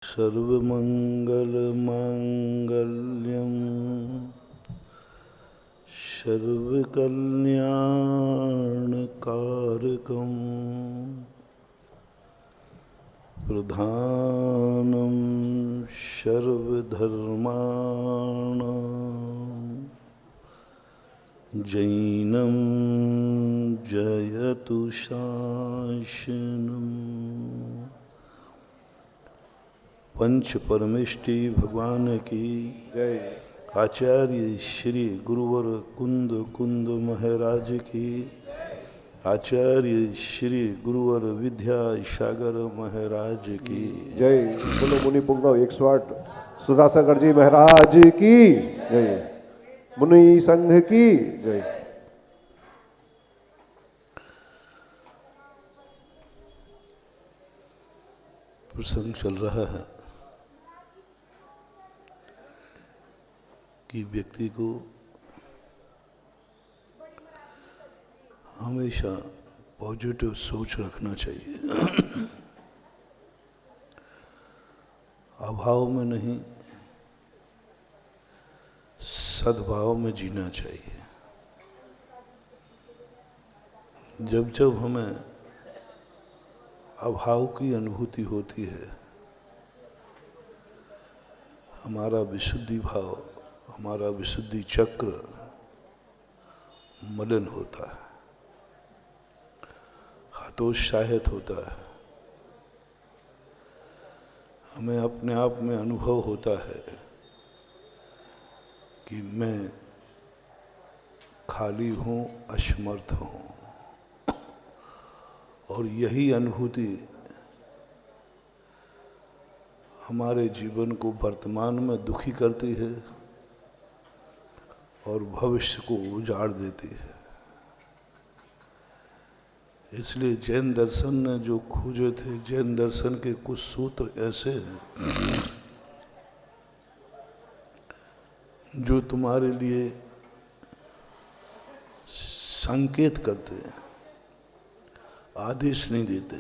सर्वमंगलमांगल्यं सर्वकल्याणकारकं प्रधानं सर्वधर्माणां जैनं जयतु शासनम्। पंच परमेष्टि भगवान की जय। आचार्य श्री गुरुवर कुंद कुंद महाराज की आचार्य श्री गुरुवर विद्या सागर महाराज की जय। बोलो मुनि पुंगव 108 सुधासागर जी महाराज की जय। मुनि संघ की जय। प्रसंग चल रहा है कि व्यक्ति को हमेशा पॉजिटिव सोच रखना चाहिए। अभाव में नहीं, सद्भाव में जीना चाहिए। जब जब हमें अभाव की अनुभूति होती है, हमारा विशुद्धि भाव, हमारा विशुद्धि चक्र मलिन होता है, हतोत्साहित होता है। हमें अपने आप में अनुभव होता है कि मैं खाली हूँ, असमर्थ हूँ। और यही अनुभूति हमारे जीवन को वर्तमान में दुखी करती है और भविष्य को उजाड़ देती है। इसलिए जैन दर्शन ने जो खोजे थे, जैन दर्शन के कुछ सूत्र ऐसे हैं जो तुम्हारे लिए संकेत करते हैं, आदेश नहीं देते।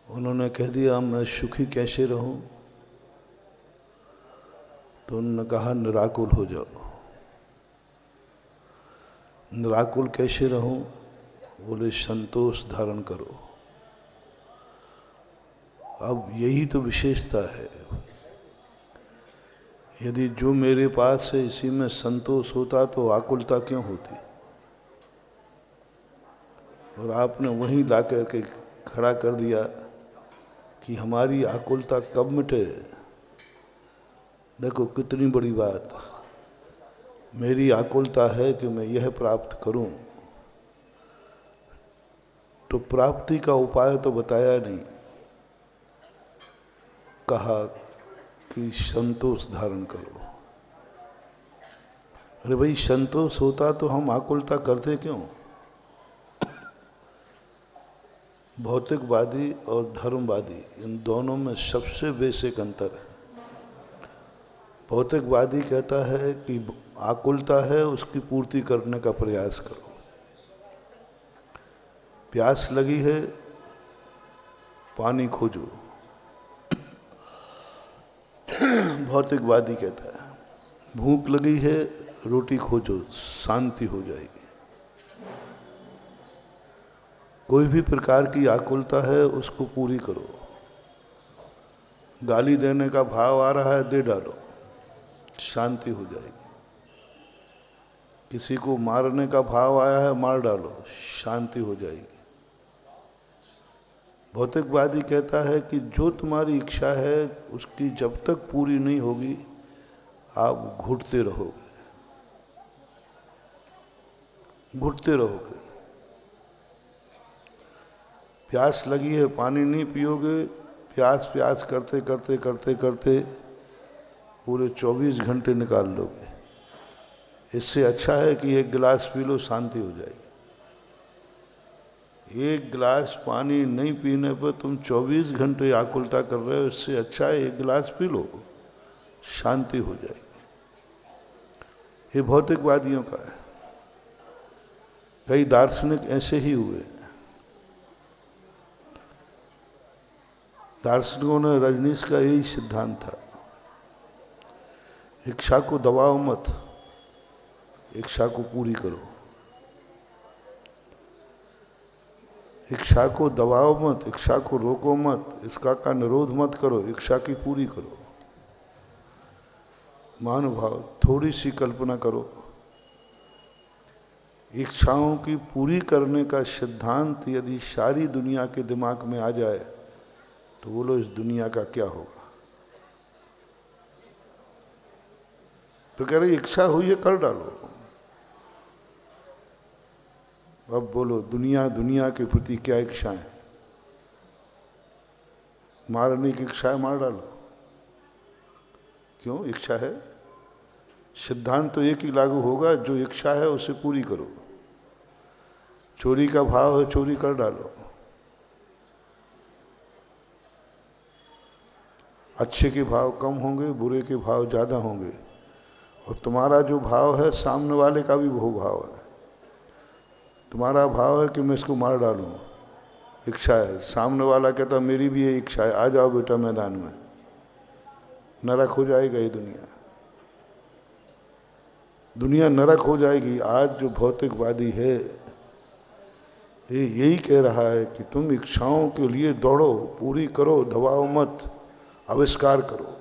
उन्होंने कह दिया मैं सुखी कैसे रहूं, तो उन्होंने कहा निराकुल हो जाओ। निराकुल कैसे रहूं? बोले संतोष धारण करो। अब यही तो विशेषता है। यदि जो मेरे पास है इसी में संतोष होता तो आकुलता क्यों होती? और आपने वहीं ला करके खड़ा कर दिया कि हमारी आकुलता कब मिटे। देखो कितनी बड़ी बात। मेरी आकुलता है कि मैं यह प्राप्त करूं, तो प्राप्ति का उपाय तो बताया नहीं, कहा कि संतोष धारण करो। अरे भाई, संतोष होता तो हम आकुलता करते क्यों? भौतिकवादी और धर्मवादी, इन दोनों में सबसे बेसिक अंतर है। भौतिकवादी कहता है कि आकुलता है, उसकी पूर्ति करने का प्रयास करो। प्यास लगी है, पानी खोजो। भौतिकवादी कहता है भूख लगी है, रोटी खोजो, शांति हो जाएगी। कोई भी प्रकार की आकुलता है उसको पूरी करो। गाली देने का भाव आ रहा है, दे डालो, शांति हो जाएगी। किसी को मारने का भाव आया है, मार डालो, शांति हो जाएगी। भौतिकवादी कहता है कि जो तुम्हारी इच्छा है उसकी जब तक पूरी नहीं होगी आप घुटते रहोगे, घुटते रहोगे। प्यास लगी है, पानी नहीं पियोगे, प्यास प्यास करते करते करते करते पूरे 24 घंटे निकाल लोगे। इससे अच्छा है कि एक गिलास पी लो, शांति हो जाएगी। एक गिलास पानी नहीं पीने पर तुम 24 घंटे आकुलता कर रहे हो, इससे अच्छा है एक गिलास पी लो, शांति हो जाएगी। ये भौतिकवादियों का है। कई दार्शनिक ऐसे ही हुए। दार्शनिकों ने रजनीश का यही सिद्धांत था, इच्छा को दबाओ मत, इच्छा को पूरी करो। इच्छा को दबाओ मत, इच्छा को रोको मत, इसका का निरोध मत करो, इच्छा की पूरी करो। महानुभाव, थोड़ी सी कल्पना करो, इच्छाओं की पूरी करने का सिद्धांत यदि सारी दुनिया के दिमाग में आ जाए तो बोलो इस दुनिया का क्या होगा। तो कह रहे इच्छा हुई है कर डालो। अब बोलो दुनिया के प्रति क्या इच्छाएं? मारने की इच्छा है, मार डालो। क्यों? इच्छा है। सिद्धांत तो एक ही लागू होगा, जो इच्छा है उसे पूरी करो। चोरी का भाव है, चोरी कर डालो। अच्छे के भाव कम होंगे, बुरे के भाव ज़्यादा होंगे, और तुम्हारा जो भाव है सामने वाले का भी वो भाव है। तुम्हारा भाव है कि मैं इसको मार डालूं, इच्छा है। सामने वाला कहता मेरी भी ये इच्छा है, आ जाओ बेटा मैदान में। नरक हो जाएगा ये दुनिया, दुनिया नरक हो जाएगी। आज जो भौतिकवादी है ये यही कह रहा है कि तुम इच्छाओं के लिए दौड़ो, पूरी करो, दबाओ मत, आविष्कार करो,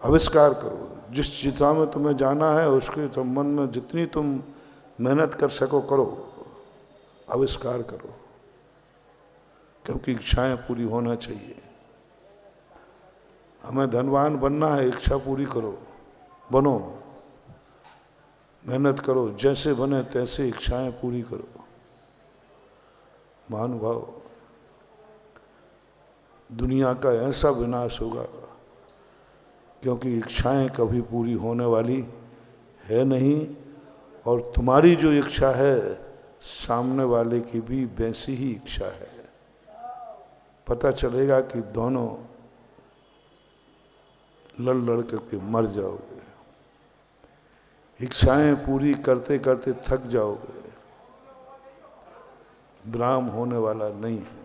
आविष्कार करो। जिस दिशा में तुम्हें जाना है उसके संबंध में जितनी तुम मेहनत कर सको करो, आविष्कार करो, क्योंकि इच्छाएं पूरी होना चाहिए। हमें धनवान बनना है, इच्छा पूरी करो, बनो, मेहनत करो, जैसे बने तैसे इच्छाएं पूरी करो। महानुभाव, दुनिया का ऐसा विनाश होगा क्योंकि इच्छाएं कभी पूरी होने वाली है नहीं, और तुम्हारी जो इच्छा है सामने वाले की भी वैसी ही इच्छा है। पता चलेगा कि दोनों लड़ करके मर जाओगे, इच्छाएं पूरी करते करते थक जाओगे, विराम होने वाला नहीं है।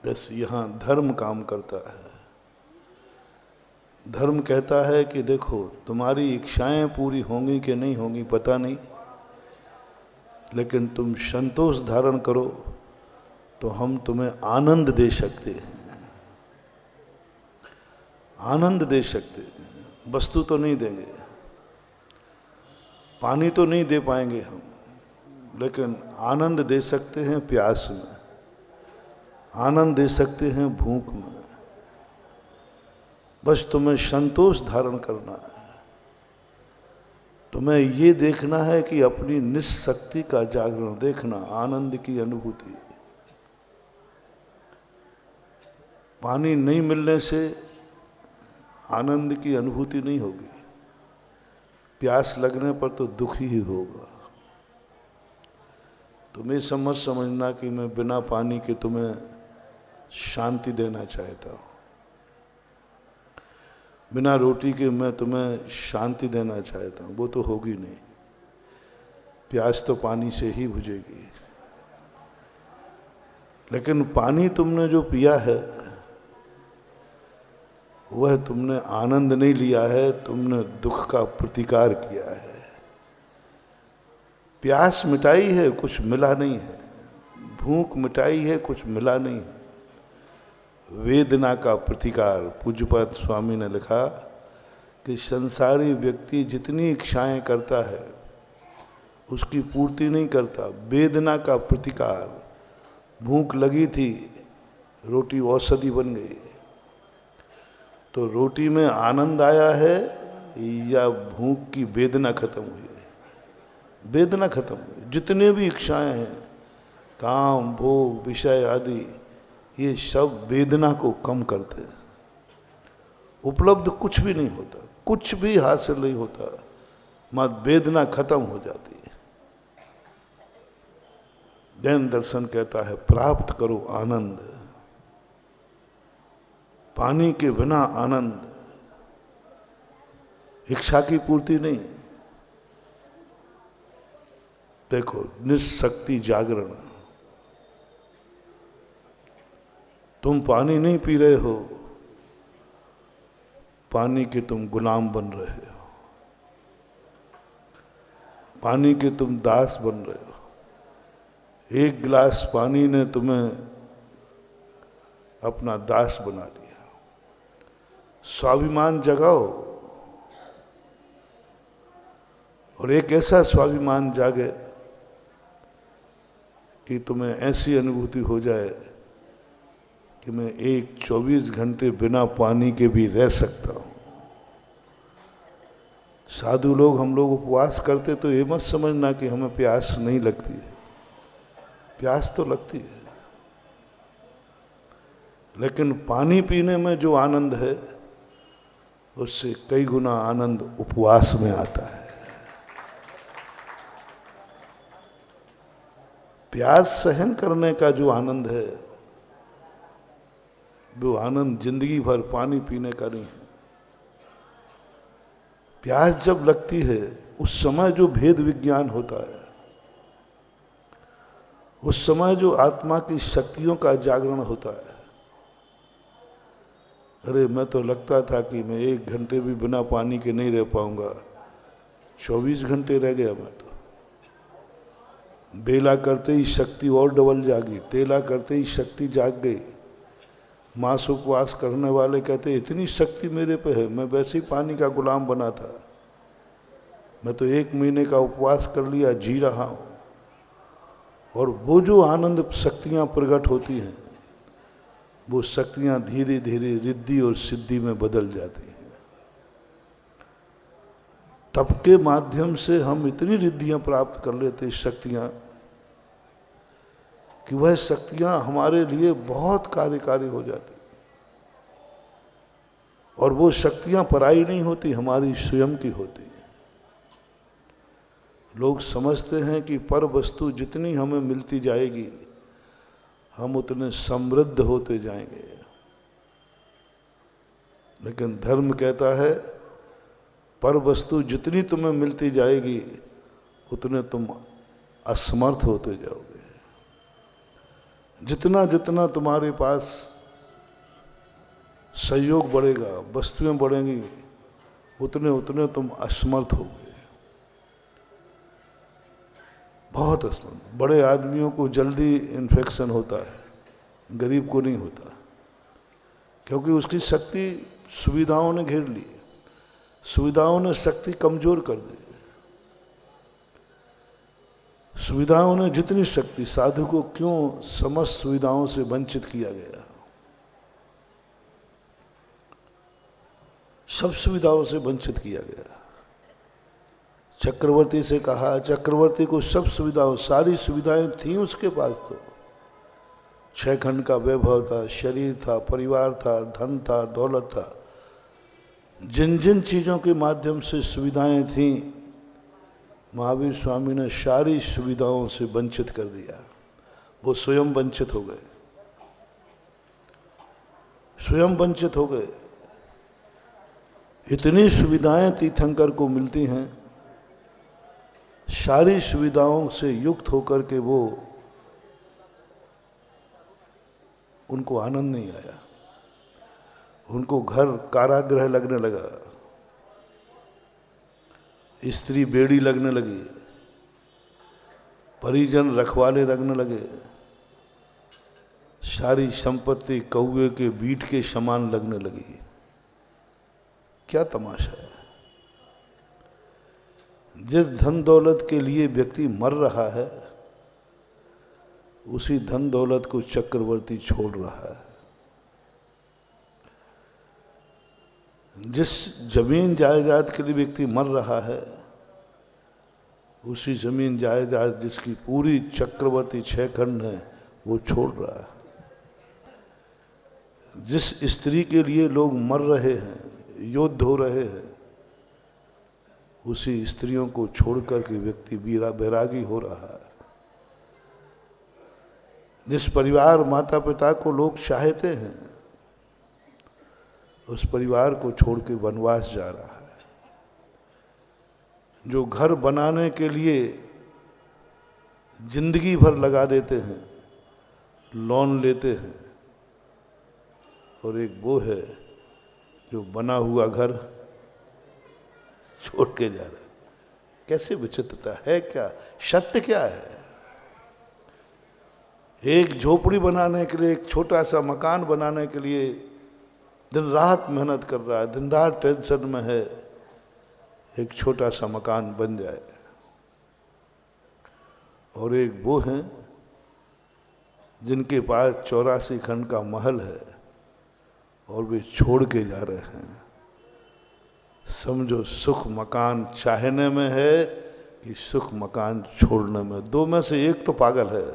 बस यहाँ धर्म काम करता है। धर्म कहता है कि देखो तुम्हारी इच्छाएं पूरी होंगी कि नहीं होंगी पता नहीं, लेकिन तुम संतोष धारण करो तो हम तुम्हें आनंद दे सकते हैं। आनंद दे सकते हैं, वस्तु तो नहीं देंगे, पानी तो नहीं दे पाएंगे हम, लेकिन आनंद दे सकते हैं प्यास में, आनंद दे सकते हैं भूख में। बस तुम्हें संतोष धारण करना है। तुम्हें ये देखना है कि अपनी निस्शक्ति का जागरण देखना, आनंद की अनुभूति। पानी नहीं मिलने से आनंद की अनुभूति नहीं होगी, प्यास लगने पर तो दुखी ही होगा। तुम्हें समझना कि मैं बिना पानी के तुम्हें शांति देना चाहता हूँ, बिना रोटी के मैं तुम्हें शांति देना चाहता हूँ, वो तो होगी नहीं। प्यास तो पानी से ही बुझेगी। लेकिन पानी तुमने जो पिया है वह तुमने आनंद नहीं लिया है, तुमने दुख का प्रतिकार किया है। प्यास मिटाई है, कुछ मिला नहीं है। भूख मिटाई है, कुछ मिला नहीं है। वेदना का प्रतिकार। पूज्यपाद स्वामी ने लिखा कि संसारी व्यक्ति जितनी इच्छाएं करता है उसकी पूर्ति नहीं करता। वेदना का प्रतिकार। भूख लगी थी, रोटी औषधि बन गई, तो रोटी में आनंद आया है या भूख की वेदना खत्म हुई है? वेदना खत्म हुई। जितने भी इच्छाएं हैं, काम, भोग, विषय आदि, ये सब वेदना को कम करते हैं। उपलब्ध कुछ भी नहीं होता, कुछ भी हासिल नहीं होता, मत वेदना खत्म हो जाती है। जैन दर्शन कहता है प्राप्त करो आनंद। पानी के बिना आनंद, इच्छा की पूर्ति नहीं। देखो निस्शक्ति जागरण, तुम पानी नहीं पी रहे हो, पानी के तुम गुलाम बन रहे हो, पानी के तुम दास बन रहे हो। एक गिलास पानी ने तुम्हें अपना दास बना लिया। स्वाभिमान जगाओ, और एक ऐसा स्वाभिमान जागे कि तुम्हें ऐसी अनुभूति हो जाए कि मैं 24 घंटे बिना पानी के भी रह सकता हूँ। साधु लोग, हम लोग उपवास करते तो ये मत समझना कि हमें प्यास नहीं लगती है, प्यास तो लगती है, लेकिन पानी पीने में जो आनंद है उससे कई गुना आनंद उपवास में आता है। प्यास सहन करने का जो आनंद है वो आनंद जिंदगी भर पानी पीने का नहीं है। प्यास जब लगती है उस समय जो भेद विज्ञान होता है, उस समय जो आत्मा की शक्तियों का जागरण होता है। अरे मैं तो लगता था कि मैं 1 घंटे भी बिना पानी के नहीं रह पाऊंगा, 24 घंटे रह गया मैं तो। बेला करते ही शक्ति और डबल जागी, तेला करते ही शक्ति जाग गई। मांस उपवास करने वाले कहते इतनी शक्ति मेरे पे है, मैं वैसे ही पानी का गुलाम बना था, मैं तो 1 महीने का उपवास कर लिया, जी रहा हूँ। और वो जो आनंद शक्तियाँ प्रकट होती हैं, वो शक्तियाँ धीरे धीरे रिद्धि और सिद्धि में बदल जाती हैं। तप के माध्यम से हम इतनी रिद्धियाँ प्राप्त कर लेते शक्तियाँ कि वह शक्तियाँ हमारे लिए बहुत कार्यकारी हो जाती, और वो शक्तियाँ पराई नहीं होती, हमारी स्वयं की होती है। लोग समझते हैं कि पर वस्तु जितनी हमें मिलती जाएगी हम उतने समृद्ध होते जाएंगे, लेकिन धर्म कहता है पर वस्तु जितनी तुम्हें मिलती जाएगी उतने तुम असमर्थ होते जाओगे। जितना जितना तुम्हारे पास सहयोग बढ़ेगा, वस्तुएं बढ़ेंगी, उतने उतने तुम असमर्थ होगे, बहुत असमर्थ। बड़े आदमियों को जल्दी इन्फेक्शन होता है, गरीब को नहीं होता, क्योंकि उसकी शक्ति सुविधाओं ने घेर ली, सुविधाओं ने शक्ति कमजोर कर दी। सुविधाओं ने जितनी शक्ति, साधु को क्यों समस्त सुविधाओं से वंचित किया गया? सब सुविधाओं से वंचित किया गया। चक्रवर्ती से कहा, चक्रवर्ती को सब सुविधाओं, सारी सुविधाएं थी उसके पास, तो 6 खंड का वैभव था, शरीर था, परिवार था, धन था, दौलत था। जिन जिन चीज़ों के माध्यम से सुविधाएं थीं, महावीर स्वामी ने सारी सुविधाओं से वंचित कर दिया। वो स्वयं वंचित हो गए, स्वयं वंचित हो गए। इतनी सुविधाएं तीर्थंकर को मिलती हैं, सारी सुविधाओं से युक्त होकर के वो, उनको आनंद नहीं आया, उनको घर कारागृह लगने लगा, स्त्री बेड़ी लगने लगी, परिजन रखवाले लगने लगे, सारी संपत्ति कौवे के बीट के समान लगने लगी। क्या तमाशा है! जिस धन दौलत के लिए व्यक्ति मर रहा है, उसी धन दौलत को चक्रवर्ती छोड़ रहा है। जिस जमीन जायदाद के लिए व्यक्ति मर रहा है, उसी जमीन जायदाद जिसकी पूरी चक्रवर्ती 6 खंड है, वो छोड़ रहा है। जिस स्त्री के लिए लोग मर रहे हैं, युद्ध हो रहे हैं, उसी स्त्रियों को छोड़कर के व्यक्ति बैरागी हो रहा है। जिस परिवार माता पिता को लोग चाहते हैं, उस परिवार को छोड़ के वनवास जा रहा है। जो घर बनाने के लिए जिंदगी भर लगा देते हैं, लोन लेते हैं, और एक वो है जो बना हुआ घर छोड़ के जा रहा है। कैसे विचित्रता है, क्या सत्य क्या है? एक झोपड़ी बनाने के लिए, एक छोटा सा मकान बनाने के लिए दिन रात मेहनत कर रहा है, दिन रात टेंशन में है, एक छोटा सा मकान बन जाए। और एक वो हैं जिनके पास 84 खंड का महल है और वे छोड़ के जा रहे हैं। समझो सुख मकान चाहने में है कि सुख मकान छोड़ने में? दो में से एक तो पागल है।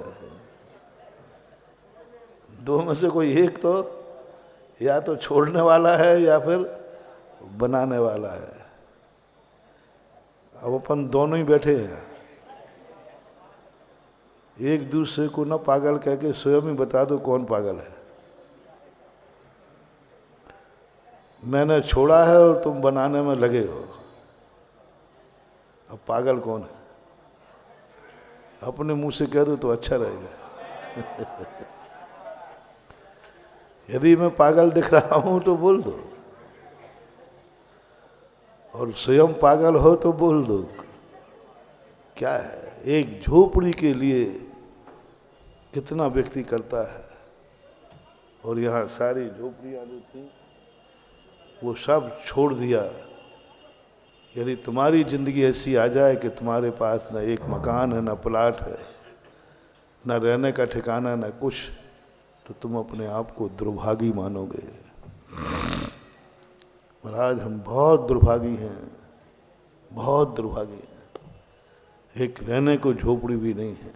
दो में से कोई एक तो या तो छोड़ने वाला है या फिर बनाने वाला है। अब अपन दोनों ही बैठे हैं। एक दूसरे को ना पागल कह के स्वयं ही बता दो कौन पागल है। मैंने छोड़ा है और तुम बनाने में लगे हो। अब पागल कौन है? अपने मुंह से कह दो तो अच्छा रहेगा। यदि मैं पागल दिख रहा हूं तो बोल दो, और स्वयं पागल हो तो बोल दो। क्या है, एक झोपड़ी के लिए कितना व्यक्ति करता है। और यहाँ सारी झोपड़ियाँ जो थी वो सब छोड़ दिया। यदि तुम्हारी जिंदगी ऐसी आ जाए कि तुम्हारे पास न एक मकान है, न प्लाट है, न रहने का ठिकाना, न कुछ, तो तुम अपने आप को दुर्भागी मानोगे। महाराज हम बहुत दुर्भागी हैं, बहुत दुर्भागी हैं। एक रहने को झोपड़ी भी नहीं है।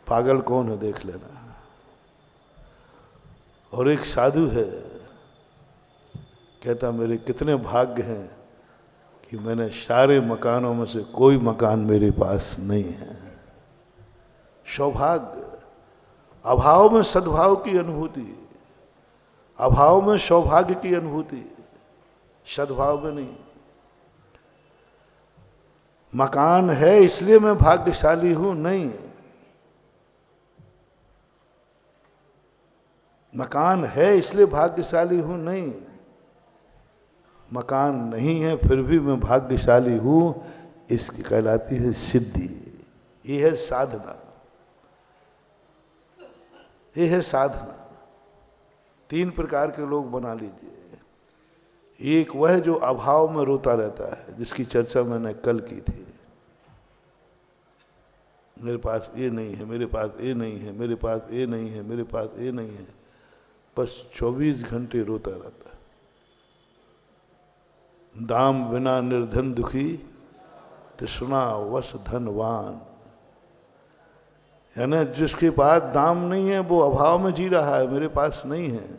पागल कौन है देख लेना। और एक साधु है, कहता मेरे कितने भाग्य हैं कि मैंने सारे मकानों में से कोई मकान मेरे पास नहीं है। सौभाग्य। अभाव में सद्भाव की अनुभूति, अभाव में सौभाग्य की अनुभूति, सद्भाव में नहीं। मकान है इसलिए मैं भाग्यशाली हूं, नहीं। मकान है इसलिए भाग्यशाली हूं, नहीं। मकान नहीं है फिर भी मैं भाग्यशाली हूं, इसकी कहलाती है सिद्धि। ये है साधना, ये है साधना। 3 प्रकार के लोग बना लीजिए। एक वह जो अभाव में रोता रहता है, जिसकी चर्चा मैंने कल की थी। मेरे पास ये नहीं है, मेरे पास ये नहीं है, मेरे पास ये नहीं है, मेरे पास ये नहीं है, बस 24 घंटे रोता रहता है। दाम बिना निर्धन दुखी, तृष्णा वश धनवान। यानी जिसके पास दाम नहीं है वो अभाव में जी रहा है, मेरे पास नहीं है।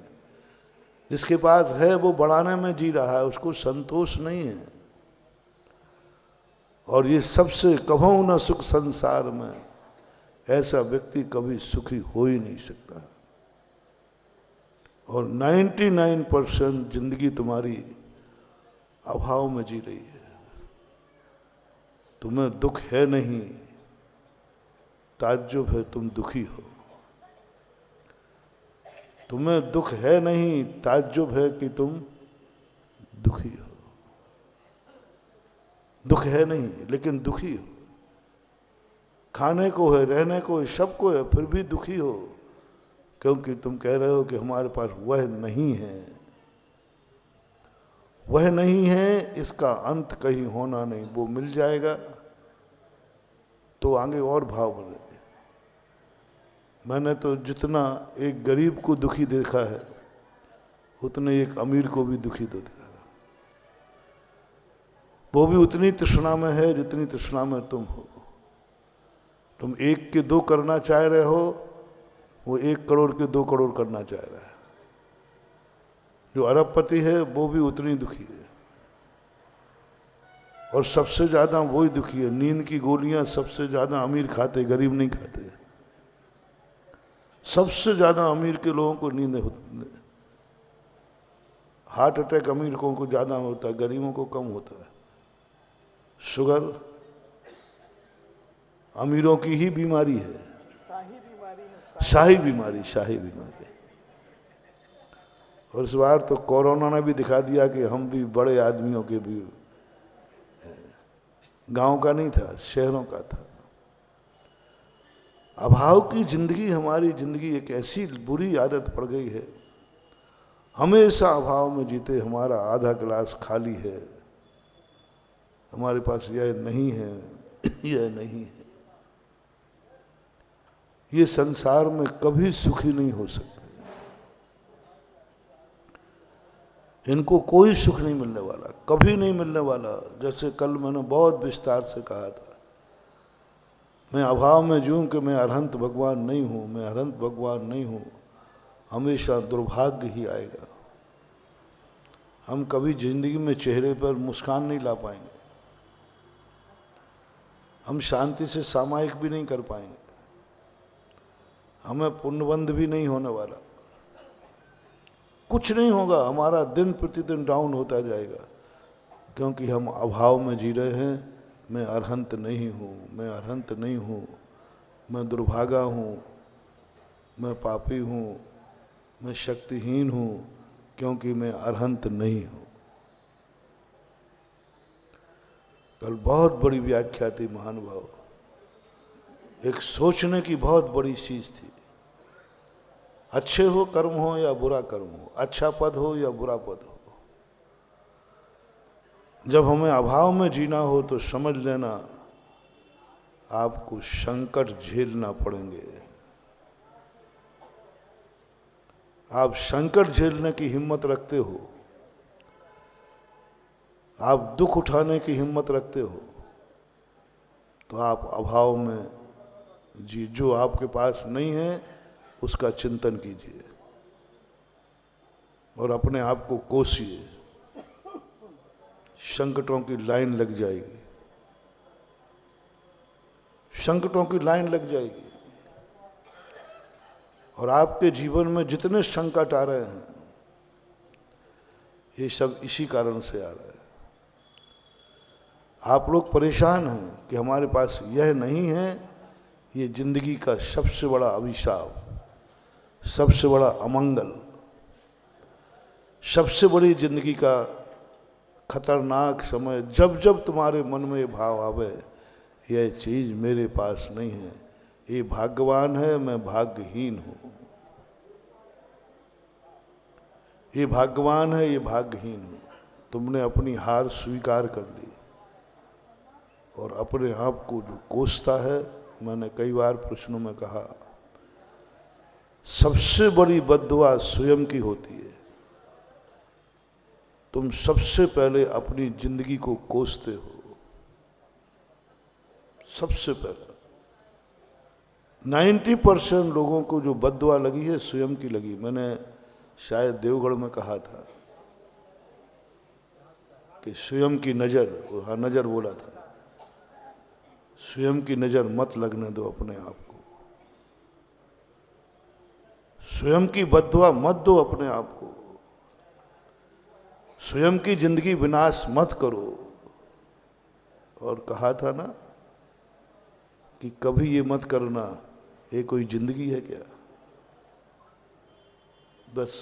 जिसके पास है वो बढ़ाने में जी रहा है, उसको संतोष नहीं है। और ये सबसे कभू न सुख संसार में, ऐसा व्यक्ति कभी सुखी हो ही नहीं सकता। और 99% जिंदगी तुम्हारी अभाव में जी रही है। तुम्हें दुख है नहीं, ताज्जुब है तुम दुखी हो। तुम्हें दुख है नहीं, ताज्जुब है कि तुम दुखी हो। दुख है नहीं लेकिन दुखी हो। खाने को है, रहने को है, सबको है, फिर भी दुखी हो, क्योंकि तुम कह रहे हो कि हमारे पास वह नहीं है। वह नहीं है, इसका अंत कहीं होना नहीं। वो मिल जाएगा तो आगे और भाव बढ़ेगा। मैंने तो जितना एक गरीब को दुखी देखा है, उतने एक अमीर को भी दुखी तो देखा। वो भी उतनी तृष्णा में है जितनी तृष्णा में तुम हो। तुम 1 के 2 करना चाह रहे हो, वो 1 करोड़ के 2 करोड़ करना चाह रहा है। जो अरबपति है वो भी उतनी दुखी है। और सबसे ज्यादा वही दुखी है। नींद की गोलियां सबसे ज्यादा अमीर खाते, गरीब नहीं खाते। सबसे ज्यादा अमीर के लोगों को नींद होती। हार्ट अटैक अमीर को ज्यादा होता है, गरीबों को कम होता है। शुगर अमीरों की ही बीमारी है, शाही बीमारी, शाही बीमारी। और इस बार तो कोरोना ने भी दिखा दिया कि हम भी बड़े आदमियों के भी, गांव का नहीं था, शहरों का था। अभाव की जिंदगी, हमारी जिंदगी एक ऐसी बुरी आदत पड़ गई है, हमेशा अभाव में जीते। हमारा आधा गिलास खाली है, हमारे पास यह नहीं है, यह नहीं है। ये संसार में कभी सुखी नहीं हो सकते, इनको कोई सुख नहीं मिलने वाला, कभी नहीं मिलने वाला। जैसे कल मैंने बहुत विस्तार से कहा था, मैं अभाव में जीऊं कि मैं अरहंत भगवान नहीं हूं, मैं अरहंत भगवान नहीं हूं, हमेशा दुर्भाग्य ही आएगा। हम कभी जिंदगी में चेहरे पर मुस्कान नहीं ला पाएंगे, हम शांति से सामायिक भी नहीं कर पाएंगे, हमें पुण्यबंध भी नहीं होने वाला, कुछ नहीं होगा। हमारा दिन प्रतिदिन डाउन होता जाएगा, क्योंकि हम अभाव में जी रहे हैं। मैं अरहंत नहीं हूँ, मैं अरहंत नहीं हूँ, मैं दुर्भागा हूँ, मैं पापी हूँ, मैं शक्तिहीन हूँ, क्योंकि मैं अरहंत नहीं हूँ। कल बहुत बड़ी व्याख्या थी महानुभाव, एक सोचने की बहुत बड़ी चीज थी। अच्छे हो कर्म हो या बुरा कर्म हो, अच्छा पद हो या बुरा पद हो, जब हमें अभाव में जीना हो तो समझ लेना आपको संकट झेलना पड़ेंगे। आप संकट झेलने की हिम्मत रखते हो, आप दुख उठाने की हिम्मत रखते हो, तो आप अभाव में जी, जो आपके पास नहीं है उसका चिंतन कीजिए और अपने आप को कोसिए। संकटों की लाइन लग जाएगी, संकटों की लाइन लग जाएगी। और आपके जीवन में जितने संकट आ रहे हैं, ये सब इसी कारण से आ रहा है। आप लोग परेशान हैं कि हमारे पास यह नहीं है। ये जिंदगी का सबसे बड़ा अभिशाप, सबसे बड़ा अमंगल, सबसे बड़ी जिंदगी का खतरनाक समय। जब जब तुम्हारे मन में ये भाव आवे, यह चीज मेरे पास नहीं है, ये भाग्यवान है, मैं भाग्यहीन हूं, ये भाग्यवान है, ये भाग्यहीन हूं, तुमने अपनी हार स्वीकार कर ली। और अपने आप को जो कोसता है, मैंने कई बार प्रश्नों में कहा, सबसे बड़ी बद्दुआ स्वयं की होती है। तुम सबसे पहले अपनी जिंदगी को कोसते हो, सबसे पहले। 90% लोगों को जो बद्दुआ लगी है स्वयं की लगी। मैंने शायद देवगढ़ में कहा था कि स्वयं की नजर, हाँ नजर बोला था, स्वयं की नजर मत लगने दो अपने आप को, स्वयं की बद्दुआ मत दो अपने आप को, स्वयं की जिंदगी विनाश मत करो। और कहा था ना कि कभी ये मत करना, ये कोई जिंदगी है क्या? बस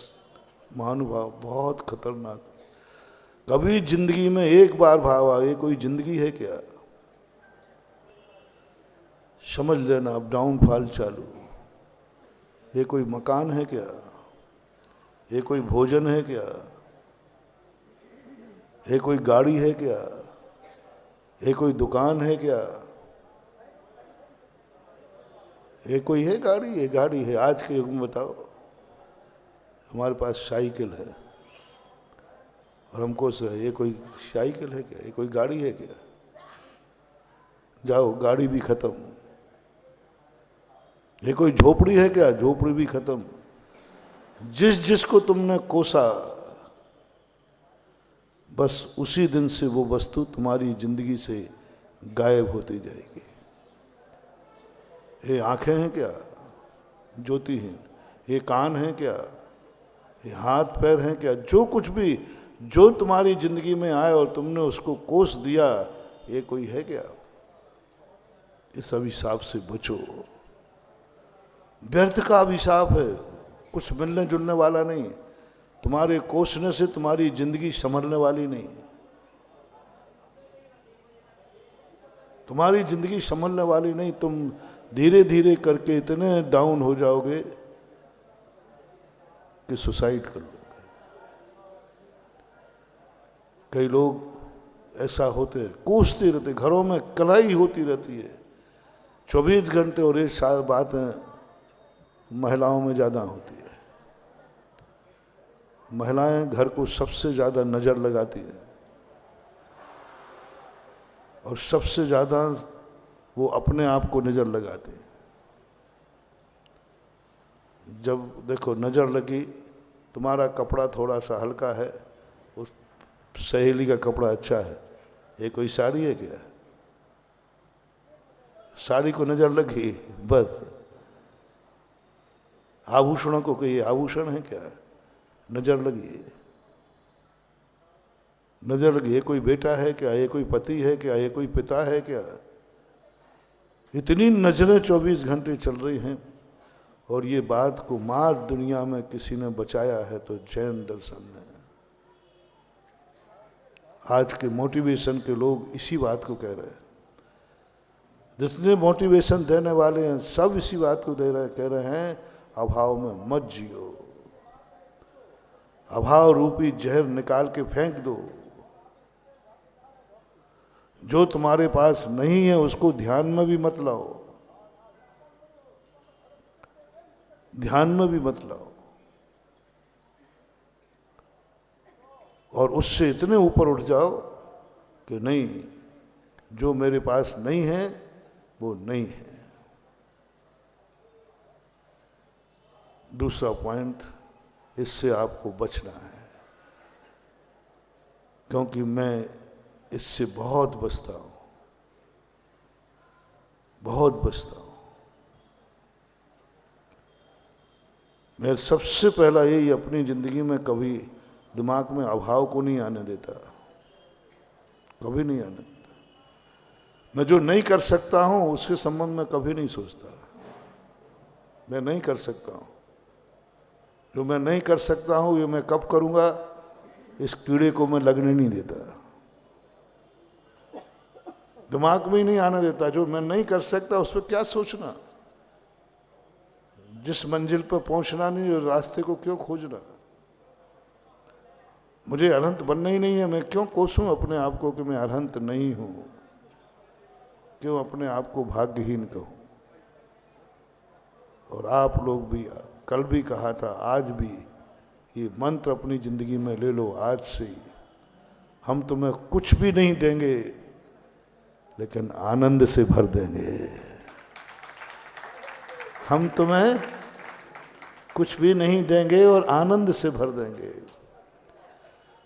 महानुभाव बहुत खतरनाक। कभी जिंदगी में एक बार भाव आए, ये कोई जिंदगी है क्या? समझ लेना अब डाउनफॉल चालू। ये कोई मकान है क्या? ये कोई भोजन है क्या? ये कोई गाड़ी है क्या? ये कोई दुकान है क्या? ये कोई है गाड़ी? ये गाड़ी है। आज के युग में बताओ, हमारे पास साइकिल है और हमको से ये कोई साइकिल है क्या? ये कोई गाड़ी है क्या? जाओ, गाड़ी भी खत्म। ये कोई झोपड़ी है क्या? झोपड़ी भी खत्म। जिस जिसको तुमने कोसा, बस उसी दिन से वो वस्तु तुम्हारी जिंदगी से गायब होती जाएगी। ये आंखें हैं क्या? ज्योतिहीन। ये कान हैं क्या? ये हाथ पैर हैं क्या? जो कुछ भी जो तुम्हारी जिंदगी में आए और तुमने उसको कोस दिया, ये कोई है क्या? इस अभिशाप से बचो। व्यर्थ का अभिशाप है, कुछ मिलने जुलने वाला नहीं। तुम्हारे कोसने से तुम्हारी जिंदगी संभलने वाली नहीं। तुम्हारी जिंदगी संभलने वाली नहीं। तुम धीरे धीरे करके इतने डाउन हो जाओगे कि सुसाइड कर लोगे। कई लोग ऐसा होते हैं, कोसते रहते, घरों में कलाई होती रहती है 24 घंटे। और एक साल बातें महिलाओं में ज़्यादा होती है। महिलाएं घर को सबसे ज़्यादा नज़र लगाती है और सबसे ज़्यादा वो अपने आप को नज़र लगाती है। जब देखो नज़र लगी, तुम्हारा कपड़ा थोड़ा सा हल्का है, उस सहेली का कपड़ा अच्छा है, ये कोई साड़ी है क्या? साड़ी को नज़र लगी बस। आभूषणों को कोई आभूषण है क्या? नज़र लगी, नज़र लगी। ये कोई बेटा है क्या? ये कोई पति है क्या? ये कोई पिता है क्या? इतनी नजरें 24 घंटे चल रही हैं। और ये बात को मार दुनिया में किसी ने बचाया है तो जैन दर्शन ने। आज के मोटिवेशन के लोग इसी बात को कह रहे हैं। जितने मोटिवेशन देने वाले हैं सब इसी बात को कह रहे हैं, अभाव में मत जियो, अभाव रूपी जहर निकाल के फेंक दो। जो तुम्हारे पास नहीं है उसको ध्यान में भी मत लाओ, ध्यान में भी मत लाओ। और उससे इतने ऊपर उठ जाओ कि नहीं, जो मेरे पास नहीं है वो नहीं है। दूसरा पॉइंट, इससे आपको बचना है, क्योंकि मैं इससे बहुत बचता हूं, बहुत बचता हूं। मैं सबसे पहला यही अपनी जिंदगी में कभी दिमाग में अभाव को नहीं आने देता, कभी नहीं आने देता। मैं जो नहीं कर सकता हूं उसके संबंध में कभी नहीं सोचता। मैं नहीं कर सकता हूं, जो मैं नहीं कर सकता हूं ये मैं कब करूंगा, इस कीड़े को मैं लगने नहीं देता, दिमाग में ही नहीं आने देता। जो मैं नहीं कर सकता उस पर क्या सोचना, जिस मंजिल पर पहुंचना नहीं उस रास्ते को क्यों खोजना। मुझे अनंत बनना ही नहीं है, मैं क्यों कोसूं अपने आप को कि मैं अनंत नहीं हूं, क्यों अपने आप को भाग्यहीन कहूं। और आप लोग भी, कल भी कहा था, आज भी ये मंत्र अपनी जिंदगी में ले लो आज से ही। हम तुम्हें कुछ भी नहीं देंगे लेकिन आनंद से भर देंगे। हम तुम्हें कुछ भी नहीं देंगे और आनंद से भर देंगे।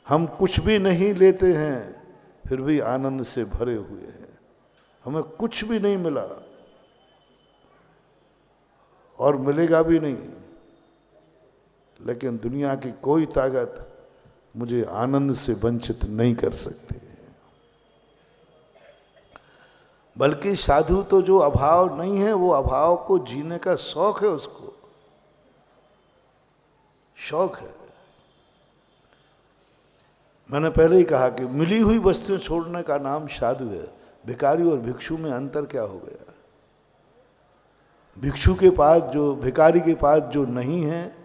हम कुछ भी नहीं लेते हैं फिर भी आनंद से भरे हुए हैं। हमें कुछ भी नहीं मिला और मिलेगा भी नहीं, लेकिन दुनिया की कोई ताकत मुझे आनंद से वंचित नहीं कर सकती। बल्कि साधु तो जो अभाव नहीं है वो अभाव को जीने का शौक है, उसको शौक है। मैंने पहले ही कहा कि मिली हुई वस्तुएं छोड़ने का नाम साधु है। भिखारी और भिक्षु में अंतर क्या हो गया? भिक्षु के पास जो, भिखारी के पास जो नहीं है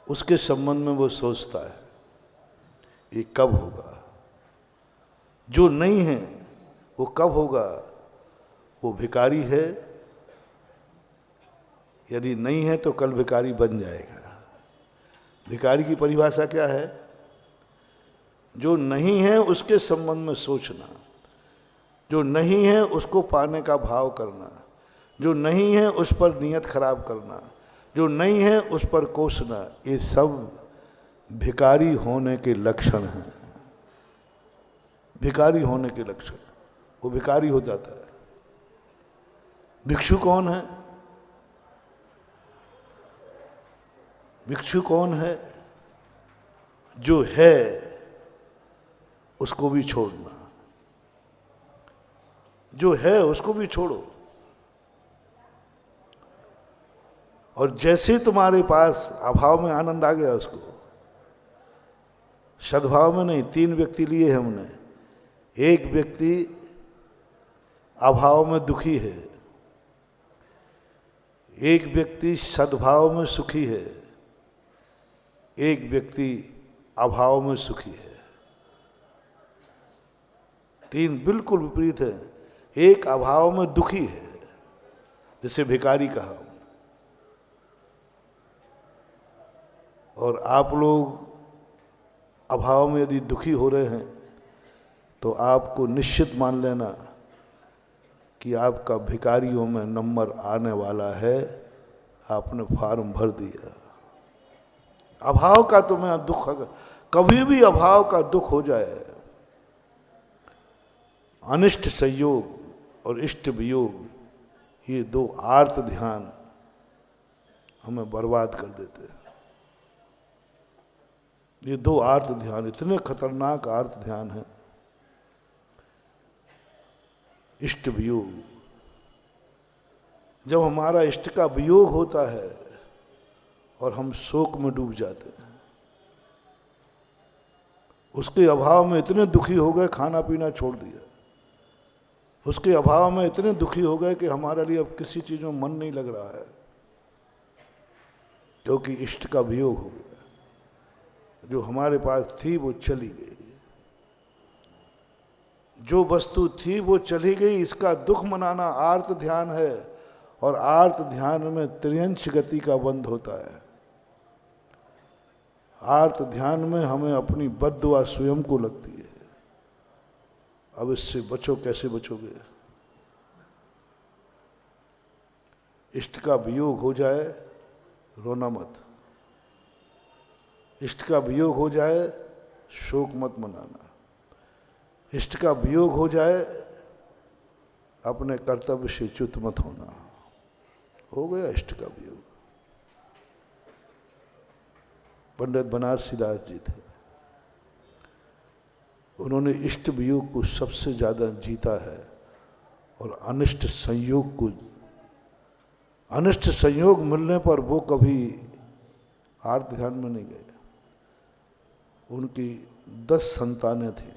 उसके संबंध में वो सोचता है ये कब होगा। जो नहीं है वो कब होगा? वो भिखारी है, यदि नहीं है तो कल भिखारी बन जाएगा। भिखारी की परिभाषा क्या है? जो नहीं है उसके संबंध में सोचना, जो नहीं है उसको पाने का भाव करना, जो नहीं है उस पर नियत खराब करना, जो नहीं है उस पर कोसना, ये सब भिखारी होने के लक्षण हैं। भिखारी होने के लक्षण, वो भिखारी हो जाता है। भिक्षु कौन है? भिक्षु कौन है? जो है उसको भी छोड़ना, जो है उसको भी छोड़ो। और जैसे तुम्हारे पास अभाव में आनंद आ गया उसको, सद्भाव में नहीं। 3 व्यक्ति लिए हमने। एक व्यक्ति अभाव में दुखी है, एक व्यक्ति सद्भाव में सुखी है, एक व्यक्ति अभाव में सुखी है। 3 बिल्कुल विपरीत है। एक अभाव में दुखी है, जैसे भिखारी कहा, और आप लोग अभाव में यदि दुखी हो रहे हैं तो आपको निश्चित मान लेना कि आपका भिखारियों में नंबर आने वाला है। आपने फॉर्म भर दिया। अभाव का तुम्हें दुख, कभी भी अभाव का दुख हो जाए, अनिष्ट संयोग और इष्ट वियोग, ये 2 आर्त ध्यान हमें बर्बाद कर देते हैं। ये 2 आर्त ध्यान इतने खतरनाक आर्त ध्यान हैं। इष्ट वियोग, जब हमारा इष्ट का वियोग होता है और हम शोक में डूब जाते हैं, उसके अभाव में इतने दुखी हो गए खाना पीना छोड़ दिया, उसके अभाव में इतने दुखी हो गए कि हमारे लिए अब किसी चीज में मन नहीं लग रहा है, क्योंकि इष्ट का वियोग हो गया। जो हमारे पास थी वो चली गई, जो वस्तु थी वो चली गई। इसका दुख मनाना आर्त ध्यान है, और आर्त ध्यान में त्रियंश गति का बंध होता है। आर्त ध्यान में हमें अपनी बद्दुआ स्वयं को लगती है। अब इससे बचो, कैसे बचोगे? इष्ट का वियोग हो जाए, रोना मत। इष्ट का वियोग हो जाए, शोक मत मनाना। इष्ट का वियोग हो जाए, अपने कर्तव्य से च्युत मत होना। हो गया इष्ट का वियोग। पंडित बनारसी दास जी थे, उन्होंने इष्ट वियोग को सबसे ज्यादा जीता है, और अनिष्ट संयोग को, अनिष्ट संयोग मिलने पर वो कभी आर्त ध्यान में नहीं गए। उनकी 10 संतानें थी,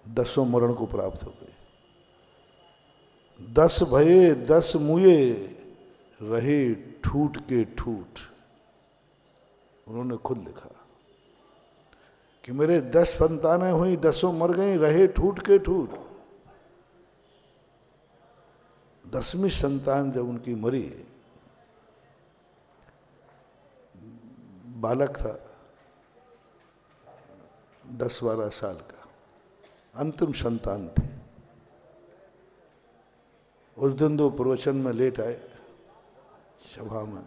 10 मरण को प्राप्त हो गई। 10 भये 10 मुए, रहे ठूट के ठूट। उन्होंने खुद लिखा कि मेरे 10 संतानें हुई, 10 मर गई, रहे ठूट के ठूट। 10वीं संतान जब उनकी मरी, बालक था 10-12 साल का, अंतिम संतान थी। उस दिन 2 प्रवचन में लेट आए सभा में।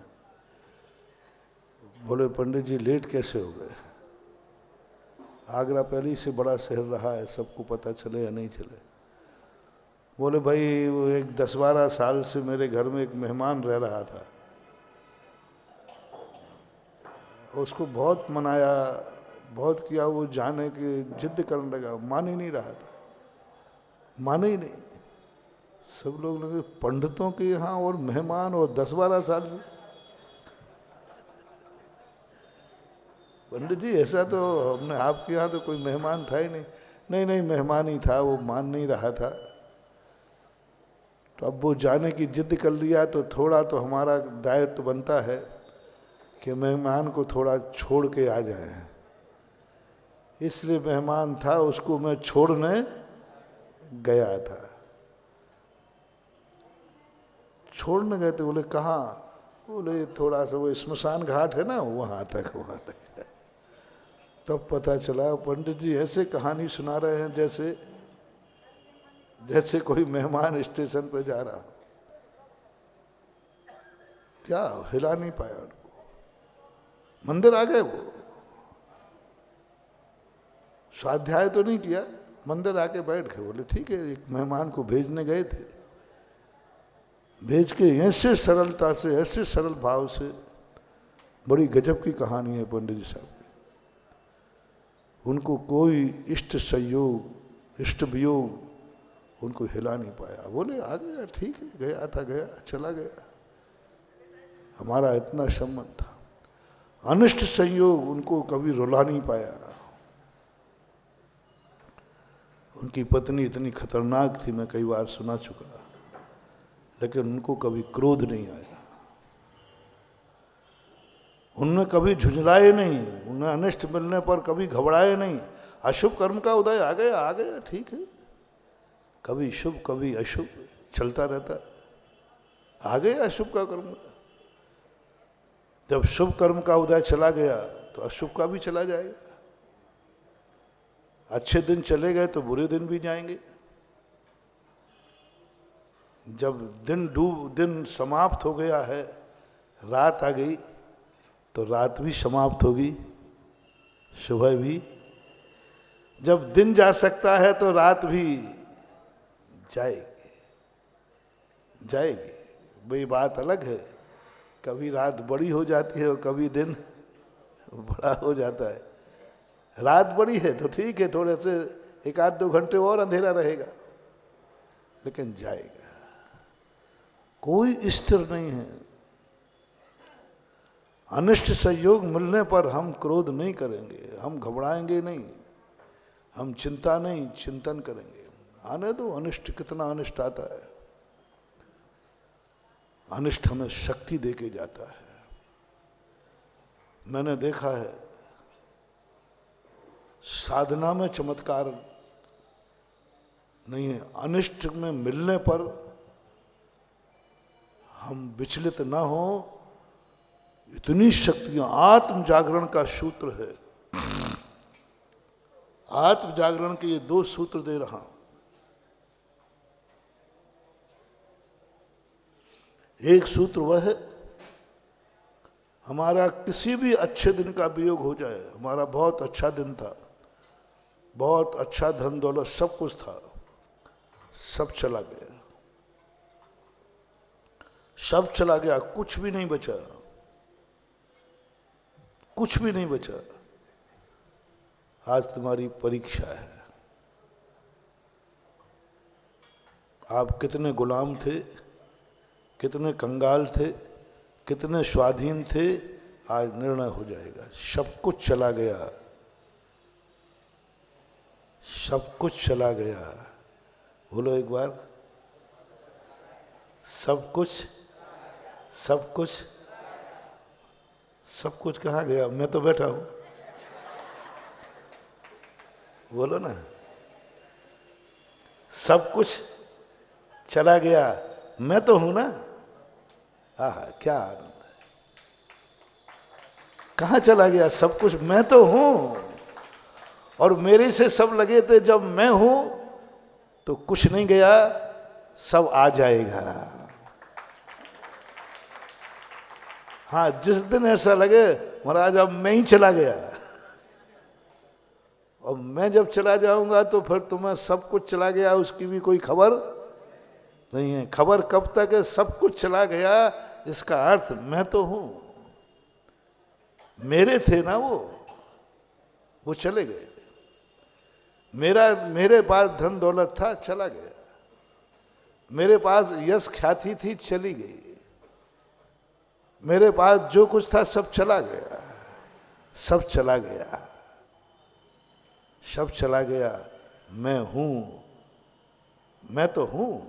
बोले पंडित जी लेट कैसे हो गए? आगरा पहले ही से बड़ा शहर रहा है, सबको पता चले या नहीं चले। बोले भाई वो एक 10-12 साल से मेरे घर में एक मेहमान रह रहा था, उसको बहुत मनाया, बहुत किया, वो जाने की जिद करने लगा, मान ही नहीं रहा था, माने ही नहीं। सब लोग लगे पंडितों के यहाँ और मेहमान, और 10-12 साल से। पंडित जी ऐसा तो हमने आपके यहाँ तो कोई मेहमान था ही नहीं। नहीं नहीं, मेहमान ही था, वो मान नहीं रहा था। तो अब वो जाने की जिद कर लिया, तो थोड़ा तो हमारा दायित्व बनता है कि मेहमान को थोड़ा छोड़ के आ जाए। इसलिए मेहमान था, उसको मैं छोड़ने गया था। छोड़ने गए थे, बोले कहाँ? बोले थोड़ा सा वो श्मशान घाट है ना, वहाँ तक, वहाँ तक। तब पता चला पंडित जी ऐसे कहानी सुना रहे हैं जैसे जैसे कोई मेहमान स्टेशन पे जा रहा। क्या हिला नहीं पाया उनको। मंदिर आ गए, वो स्वाध्याय तो नहीं किया, मंदिर आके बैठ गए। बोले ठीक है, एक मेहमान को भेजने गए थे, भेज के ऐसे सरलता से, ऐसे सरल भाव से, बड़ी गजब की कहानी है पंडित जी साहब की। उनको कोई इष्ट संयोग, इष्ट वियोग उनको हिला नहीं पाया। बोले आ गया, ठीक है, गया था गया, चला गया। हमारा इतना संबंध था। अनिष्ट संयोग उनको कभी रुला नहीं पाया। उनकी पत्नी इतनी खतरनाक थी, मैं कई बार सुना चुका, लेकिन उनको कभी क्रोध नहीं आया। उनने कभी झुंझलाए नहीं, उन्हें अनिष्ट मिलने पर कभी घबराए नहीं। अशुभ कर्म का उदय आ गया ठीक है, कभी शुभ कभी अशुभ चलता रहता है। आ गया अशुभ का कर्म, जब शुभ कर्म का उदय चला गया तो अशुभ का भी चला जाएगा। अच्छे दिन चले गए तो बुरे दिन भी जाएंगे। जब दिन समाप्त हो गया है, रात आ गई तो रात भी समाप्त होगी, सुबह भी। जब दिन जा सकता है तो रात भी जाएगी। वही बात अलग है, कभी रात बड़ी हो जाती है और कभी दिन बड़ा हो जाता है। रात बड़ी है तो ठीक है, थोड़े से 1-2 घंटे और अंधेरा रहेगा, लेकिन जाएगा। कोई स्थिर नहीं है। अनिष्ट संयोग मिलने पर हम क्रोध नहीं करेंगे, हम घबराएंगे नहीं, हम चिंता नहीं, चिंतन करेंगे। आने दो, अनिष्ट कितना अनिष्ट आता है। अनिष्ट हमें शक्ति देके जाता है। मैंने देखा है साधना में चमत्कार नहीं है, अनिष्ट में मिलने पर हम विचलित ना हो, इतनी शक्तियां। आत्म जागरण का सूत्र है, आत्म जागरण के ये 2 सूत्र दे रहा हूं। एक सूत्र वह है, हमारा किसी भी अच्छे दिन का वियोग हो जाए, हमारा बहुत अच्छा दिन था, बहुत अच्छा धन दौलत सब कुछ था, सब चला गया, सब चला गया, कुछ भी नहीं बचा, कुछ भी नहीं बचा। आज तुम्हारी परीक्षा है। आप कितने गुलाम थे, कितने कंगाल थे, कितने स्वाधीन थे, आज निर्णय हो जाएगा। सब कुछ चला गया, सब कुछ चला गया। बोलो एक बार, सब कुछ, सब कुछ, सब कुछ कहाँ गया? मैं तो बैठा हूं, बोलो ना। सब कुछ चला गया, मैं तो हूं ना। आहा, क्या आनंद है। कहाँ चला गया सब कुछ? मैं तो हूं, और मेरे से सब लगे थे। जब मैं हूं तो कुछ नहीं गया, सब आ जाएगा। हाँ, जिस दिन ऐसा लगे महाराज अब मैं ही चला गया, और मैं जब चला जाऊंगा तो फिर तुम्हें सब कुछ चला गया उसकी भी कोई खबर नहीं है। खबर कब तक है? सब कुछ चला गया, इसका अर्थ मैं तो हूं। मेरे थे ना वो चले गए। मेरे पास धन दौलत था, चला गया। मेरे पास यश ख्याति थी, चली गई। मेरे पास जो कुछ था सब चला गया, सब चला गया, सब चला गया। मैं हूं, मैं तो हूं।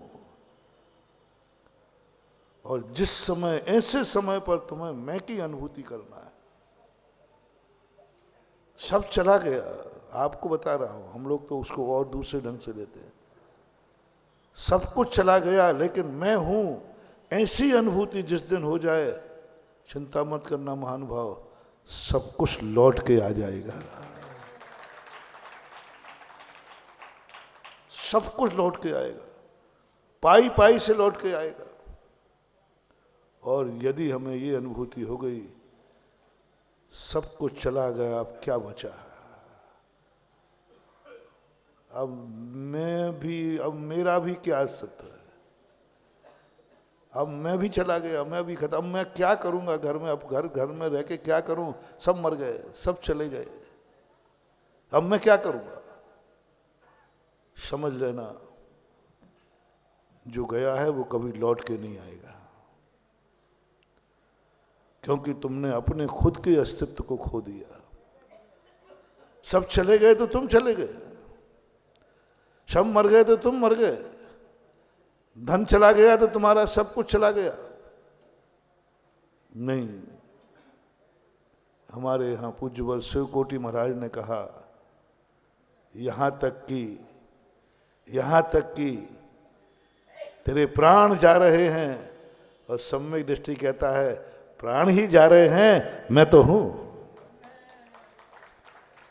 और जिस समय, ऐसे समय पर तुम्हें मैं की अनुभूति करना है, सब चला गया। आपको बता रहा हूं, हम लोग तो उसको और दूसरे ढंग से लेते हैं। सब कुछ चला गया, लेकिन मैं हूं, ऐसी अनुभूति जिस दिन हो जाए, चिंता मत करना महानुभाव, सब कुछ लौट के आ जाएगा। सब कुछ लौट के आएगा, पाई पाई से लौट के आएगा। और यदि हमें ये अनुभूति हो गई सब कुछ चला गया, अब क्या बचा? अब मेरा भी क्या अस्तित्व है? अब मैं भी चला गया, मैं भी खत्म। अब मैं क्या करूंगा घर में? अब घर में रह के क्या करूं? सब मर गए, सब चले गए, अब मैं क्या करूंगा? समझ लेना, जो गया है वो कभी लौट के नहीं आएगा। क्योंकि तुमने अपने खुद के अस्तित्व को खो दिया। सब चले गए तो तुम चले गए, सब मर गए तो तुम मर गए, धन चला गया तो तुम्हारा सब कुछ चला गया। नहीं, हमारे यहाँ पूज्यवर शिव कोटि महाराज ने कहा, यहाँ तक कि तेरे प्राण जा रहे हैं, और सम्यक दृष्टि कहता है प्राण ही जा रहे हैं, मैं तो हूं,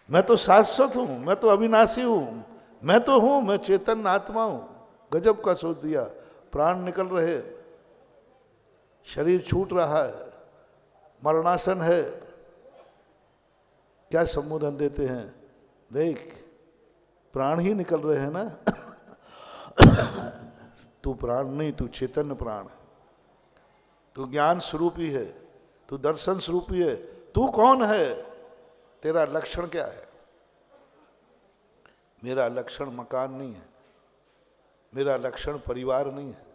मैं तो शाश्वत हूं, मैं तो अविनाशी हूं, मैं तो हूं, मैं चेतन आत्मा हूं। गजब का सोच दिया। प्राण निकल रहे, शरीर छूट रहा है, मरणासन है, क्या संबोधन देते हैं, देख प्राण ही निकल रहे हैं ना। तू प्राण नहीं, तू चेतन प्राण है, तू ज्ञान स्वरूप ही है, तू दर्शन स्वरूप ही है। तू कौन है, तेरा लक्षण क्या है? मेरा लक्षण मकान नहीं है, मेरा लक्षण परिवार नहीं है,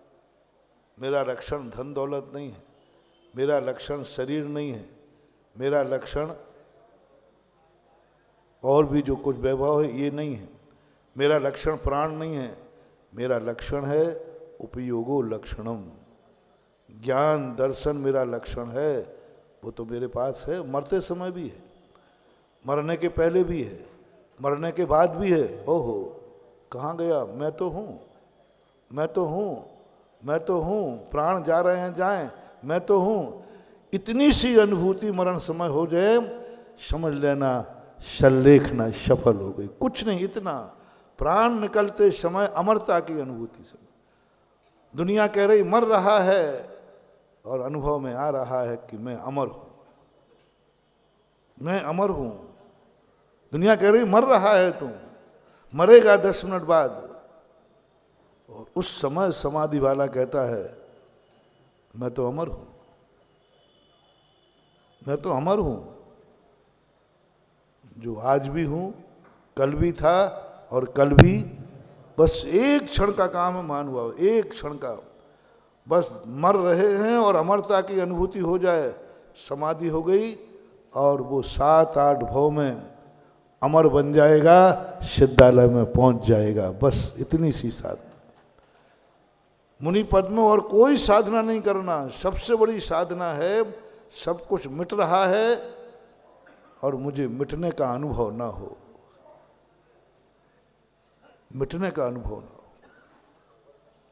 मेरा लक्षण धन दौलत नहीं है, मेरा लक्षण शरीर नहीं है, मेरा लक्षण और भी जो कुछ वैभव है ये नहीं है, मेरा लक्षण प्राण नहीं है, मेरा लक्षण है उपयोगो लक्षणम, ज्ञान दर्शन मेरा लक्षण है। वो तो मेरे पास है, मरते समय भी है, मरने के पहले भी है, मरने के बाद भी है। ओहो, कहाँ गया? मैं तो हूँ, मैं तो हूँ, मैं तो हूँ, प्राण जा रहे हैं जाएं, मैं तो हूँ। इतनी सी अनुभूति मरण समय हो जाए, समझ लेना शल्लेखना सफल हो गई। कुछ नहीं, इतना प्राण निकलते समय अमरता की अनुभूति से दुनिया कह रही मर रहा है, और अनुभव में आ रहा है कि मैं अमर हूं, मैं अमर हूं। दुनिया कह रही मर रहा है, तू मरेगा 10 मिनट बाद, और उस समय समाधि वाला कहता है मैं तो अमर हूं, मैं तो अमर हूं, जो आज भी हूं, कल भी था और कल भी। बस एक क्षण का काम है मान हुआ, एक क्षण का, बस मर रहे हैं और अमरता की अनुभूति हो जाए, समाधि हो गई, और वो 7-8 भाव में अमर बन जाएगा, सिद्धालय में पहुंच जाएगा। बस इतनी सी साधना मुनि पद में, और कोई साधना नहीं करना। सबसे बड़ी साधना है, सब कुछ मिट रहा है और मुझे मिटने का अनुभव ना हो, मिटने का अनुभव ना हो।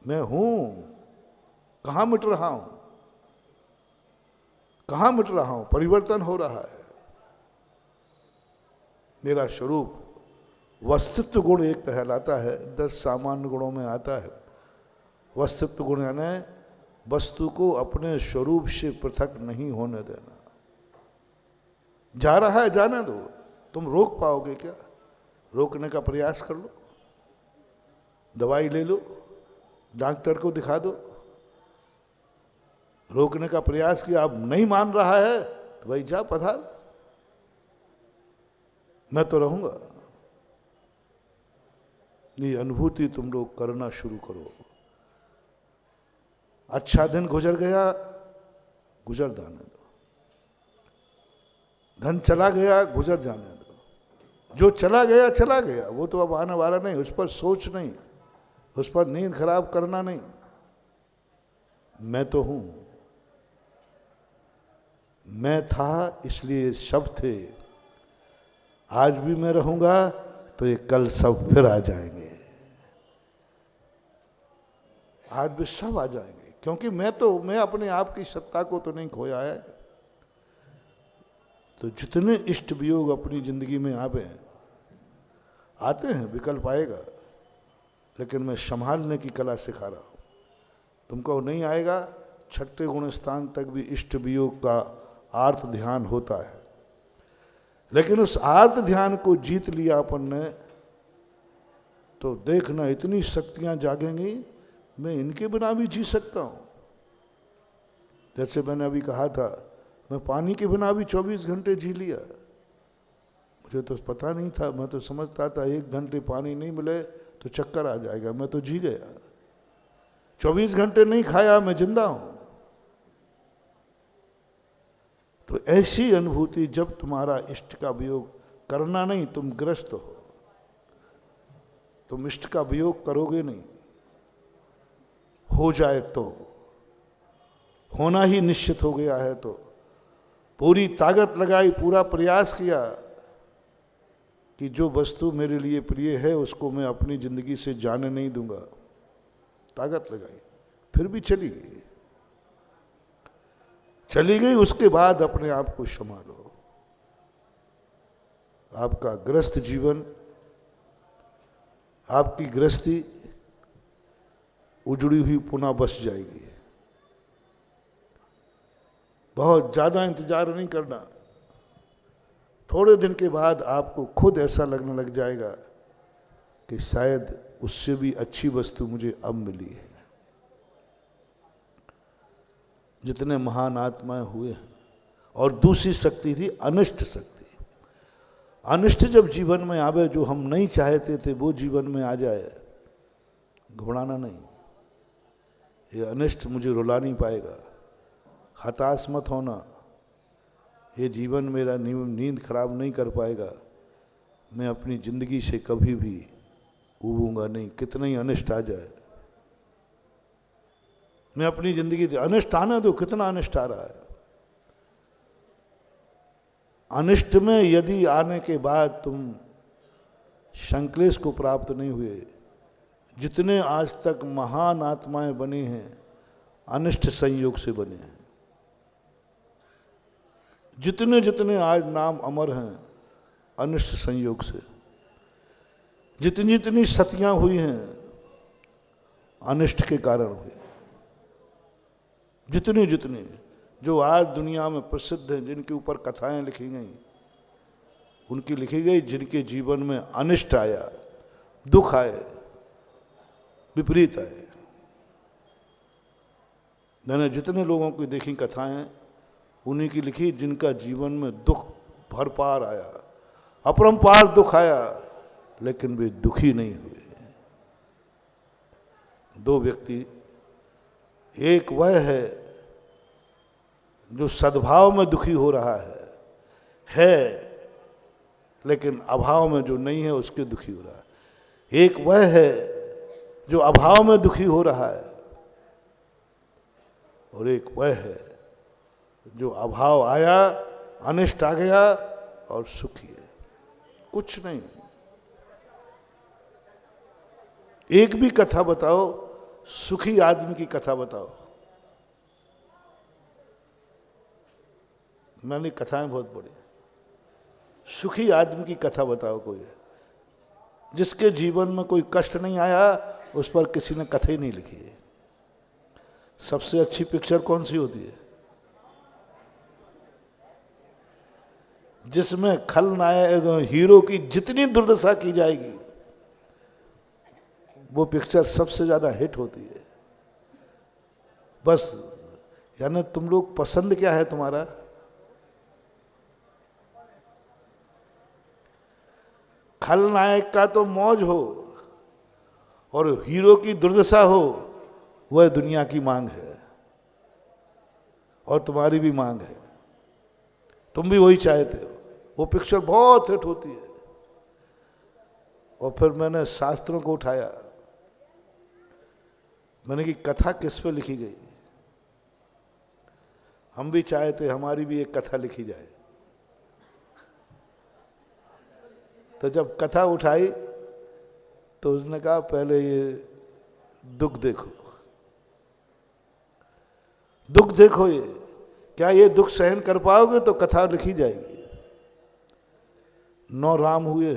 मैं हूं, कहाँ मिट रहा हूं, कहाँ मिट रहा हूं? परिवर्तन हो रहा है। मेरा स्वरूप वस्तुत्व गुण एक कहलाता है, 10 सामान्य गुणों में आता है। वस्तुत्व गुण यानी वस्तु को अपने स्वरूप से पृथक नहीं होने देना। जा रहा है जाने दो, तुम रोक पाओगे क्या? रोकने का प्रयास कर लो, दवाई ले लो, डॉक्टर को दिखा दो। रोकने का प्रयास किया, अब नहीं मान रहा है तो भाई जा पधार, मैं तो रहूंगा। ये अनुभूति तुम लोग करना शुरू करो। अच्छा दिन गुजर गया, गुजर जाने दो। धन चला गया, गुजर जाने दो। जो चला गया चला गया, वो तो अब आने वाला नहीं, उस पर सोच नहीं, उस पर नींद खराब करना नहीं। मैं तो हूं, मैं था इसलिए सब थे, आज भी मैं रहूंगा तो ये कल सब फिर आ जाएंगे, आज भी सब आ जाएंगे, क्योंकि मैं अपने आप की सत्ता को तो नहीं खोया है। तो जितने इष्ट वियोग अपनी जिंदगी में आते हैं, विकल्प आएगा, लेकिन मैं संभालने की कला सिखा रहा हूं। तुमको नहीं आएगा, 6ठे गुण स्थान तक भी इष्ट वियोग का आर्त ध्यान होता है, लेकिन उस आर्त ध्यान को जीत लिया अपन ने तो देखना इतनी शक्तियां जागेंगी, मैं इनके बिना भी जी सकता हूं। जैसे मैंने अभी कहा था, मैं पानी के बिना भी 24 घंटे जी लिया। मुझे तो पता नहीं था, मैं तो समझता था 1 घंटे पानी नहीं मिले तो चक्कर आ जाएगा, मैं तो जी गया। 24 घंटे नहीं खाया, मैं जिंदा हूं। तो ऐसी अनुभूति जब तुम्हारा इष्ट का वियोग करना नहीं, तुम ग्रस्त हो, तुम इष्ट का वियोग करोगे नहीं, हो जाए तो, होना ही निश्चित हो गया है तो पूरी ताकत लगाई, पूरा प्रयास किया कि जो वस्तु मेरे लिए प्रिय है उसको मैं अपनी जिंदगी से जाने नहीं दूंगा, ताकत लगाई, फिर भी चली गई। चली गई, उसके बाद अपने आप को संभालो। आपका ग्रस्त जीवन, आपकी गृहस्थी उजड़ी हुई पुनः बस जाएगी। बहुत ज्यादा इंतजार नहीं करना, थोड़े दिन के बाद आपको खुद ऐसा लगने लग जाएगा कि शायद उससे भी अच्छी वस्तु मुझे अब मिली है। जितने महान आत्माएं हुए हैं। और दूसरी शक्ति थी अनिष्ट शक्ति। अनिष्ट जब जीवन में आवे, जो हम नहीं चाहते थे वो जीवन में आ जाए, घबराना नहीं, ये अनिष्ट मुझे रुला नहीं पाएगा, हताश मत होना, ये जीवन मेरा नींद खराब नहीं कर पाएगा, मैं अपनी जिंदगी से कभी भी उबूंगा नहीं, कितना ही अनिष्ट आ जाए, मैं अपनी जिंदगी, अनिष्ट आने दो, कितना अनिष्ट आ रहा है। अनिष्ट में यदि आने के बाद तुम संक्लेश को प्राप्त नहीं हुए, जितने आज तक महान आत्माएं बनी हैं अनिष्ट संयोग से बने हैं, जितने जितने आज नाम अमर हैं अनिष्ट संयोग से, जितनी जितनी सतियां हुई हैं अनिष्ट के कारण हुई, जितनी जितनी जो आज दुनिया में प्रसिद्ध हैं, जिनके ऊपर कथाएं लिखी गई, उनकी लिखी गई जिनके जीवन में अनिष्ट आया, दुख आए, विपरीत आए। मैंने जितने लोगों की देखी कथाएं उन्हीं की लिखी जिनका जीवन में दुख भरपार आया, अपरंपार दुख आया, लेकिन वे दुखी नहीं हुए। दो व्यक्ति, एक वह है जो सद्भाव में दुखी हो रहा है लेकिन अभाव में जो नहीं है उसके दुखी हो रहा है। एक वह है जो अभाव में दुखी हो रहा है, और एक वह है जो अभाव आया, अनिष्ट आ गया और सुखी है, कुछ नहीं। एक भी कथा बताओ, सुखी आदमी की कथा बताओ। मैंने कथाएं बहुत पढ़ी, सुखी आदमी की कथा बताओ कोई, जिसके जीवन में कोई कष्ट नहीं आया, उस पर किसी ने कथा ही नहीं लिखी है। सबसे अच्छी पिक्चर कौन सी होती है? जिसमें खलनायक हीरो की जितनी दुर्दशा की जाएगी वो पिक्चर सबसे ज्यादा हिट होती है। बस, यानी तुम लोग पसंद क्या है तुम्हारा? खलनायक का तो मौज हो और हीरो की दुर्दशा हो, वह दुनिया की मांग है और तुम्हारी भी मांग है, तुम भी वही चाहते हो। वो पिक्चर बहुत हिट होती है। और फिर मैंने शास्त्रों को उठाया, मैंने कि कथा किस पे लिखी गई। हम भी चाहते हमारी भी एक कथा लिखी जाए। तो जब कथा उठाई तो उसने कहा पहले ये दुख देखो, दुख देखो, ये क्या ये दुख सहन कर पाओगे तो कथा लिखी जाएगी। 9 राम हुए,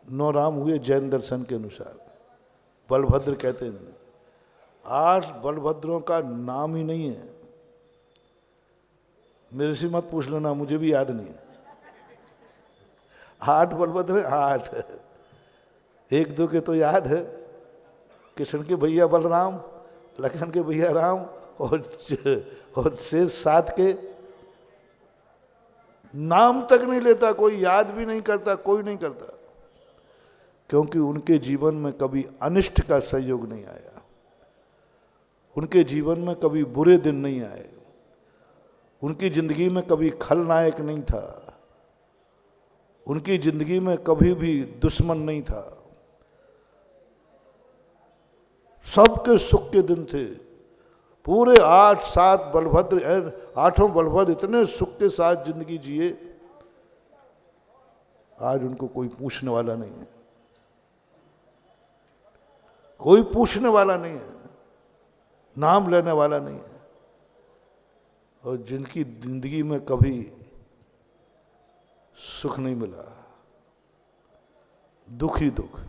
9 राम हुए जैन दर्शन के अनुसार, बलभद्र कहते हैं। 8 बलभद्रों का नाम ही नहीं है। मेरे से मत पूछ लेना, मुझे भी याद नहीं है। 8 बलभद्र, 8, 1-2 के तो याद है, कृष्ण के भैया बलराम, लखन के भैया राम, और शेष 7 के नाम तक नहीं लेता कोई, याद भी नहीं करता, कोई नहीं करता, क्योंकि उनके जीवन में कभी अनिष्ट का संयोग नहीं आया, उनके जीवन में कभी बुरे दिन नहीं आए, उनकी जिंदगी में कभी खलनायक नहीं था, उनकी जिंदगी में कभी भी दुश्मन नहीं था। सबके सुख के दिन थे। पूरे 8-7 बलभद्र, 8 बलभद्र इतने सुख के साथ जिंदगी जिए। आज उनको कोई पूछने वाला नहीं है, कोई पूछने वाला नहीं है, नाम लेने वाला नहीं है। और जिनकी जिंदगी में कभी सुख नहीं मिला, दुखी दुख,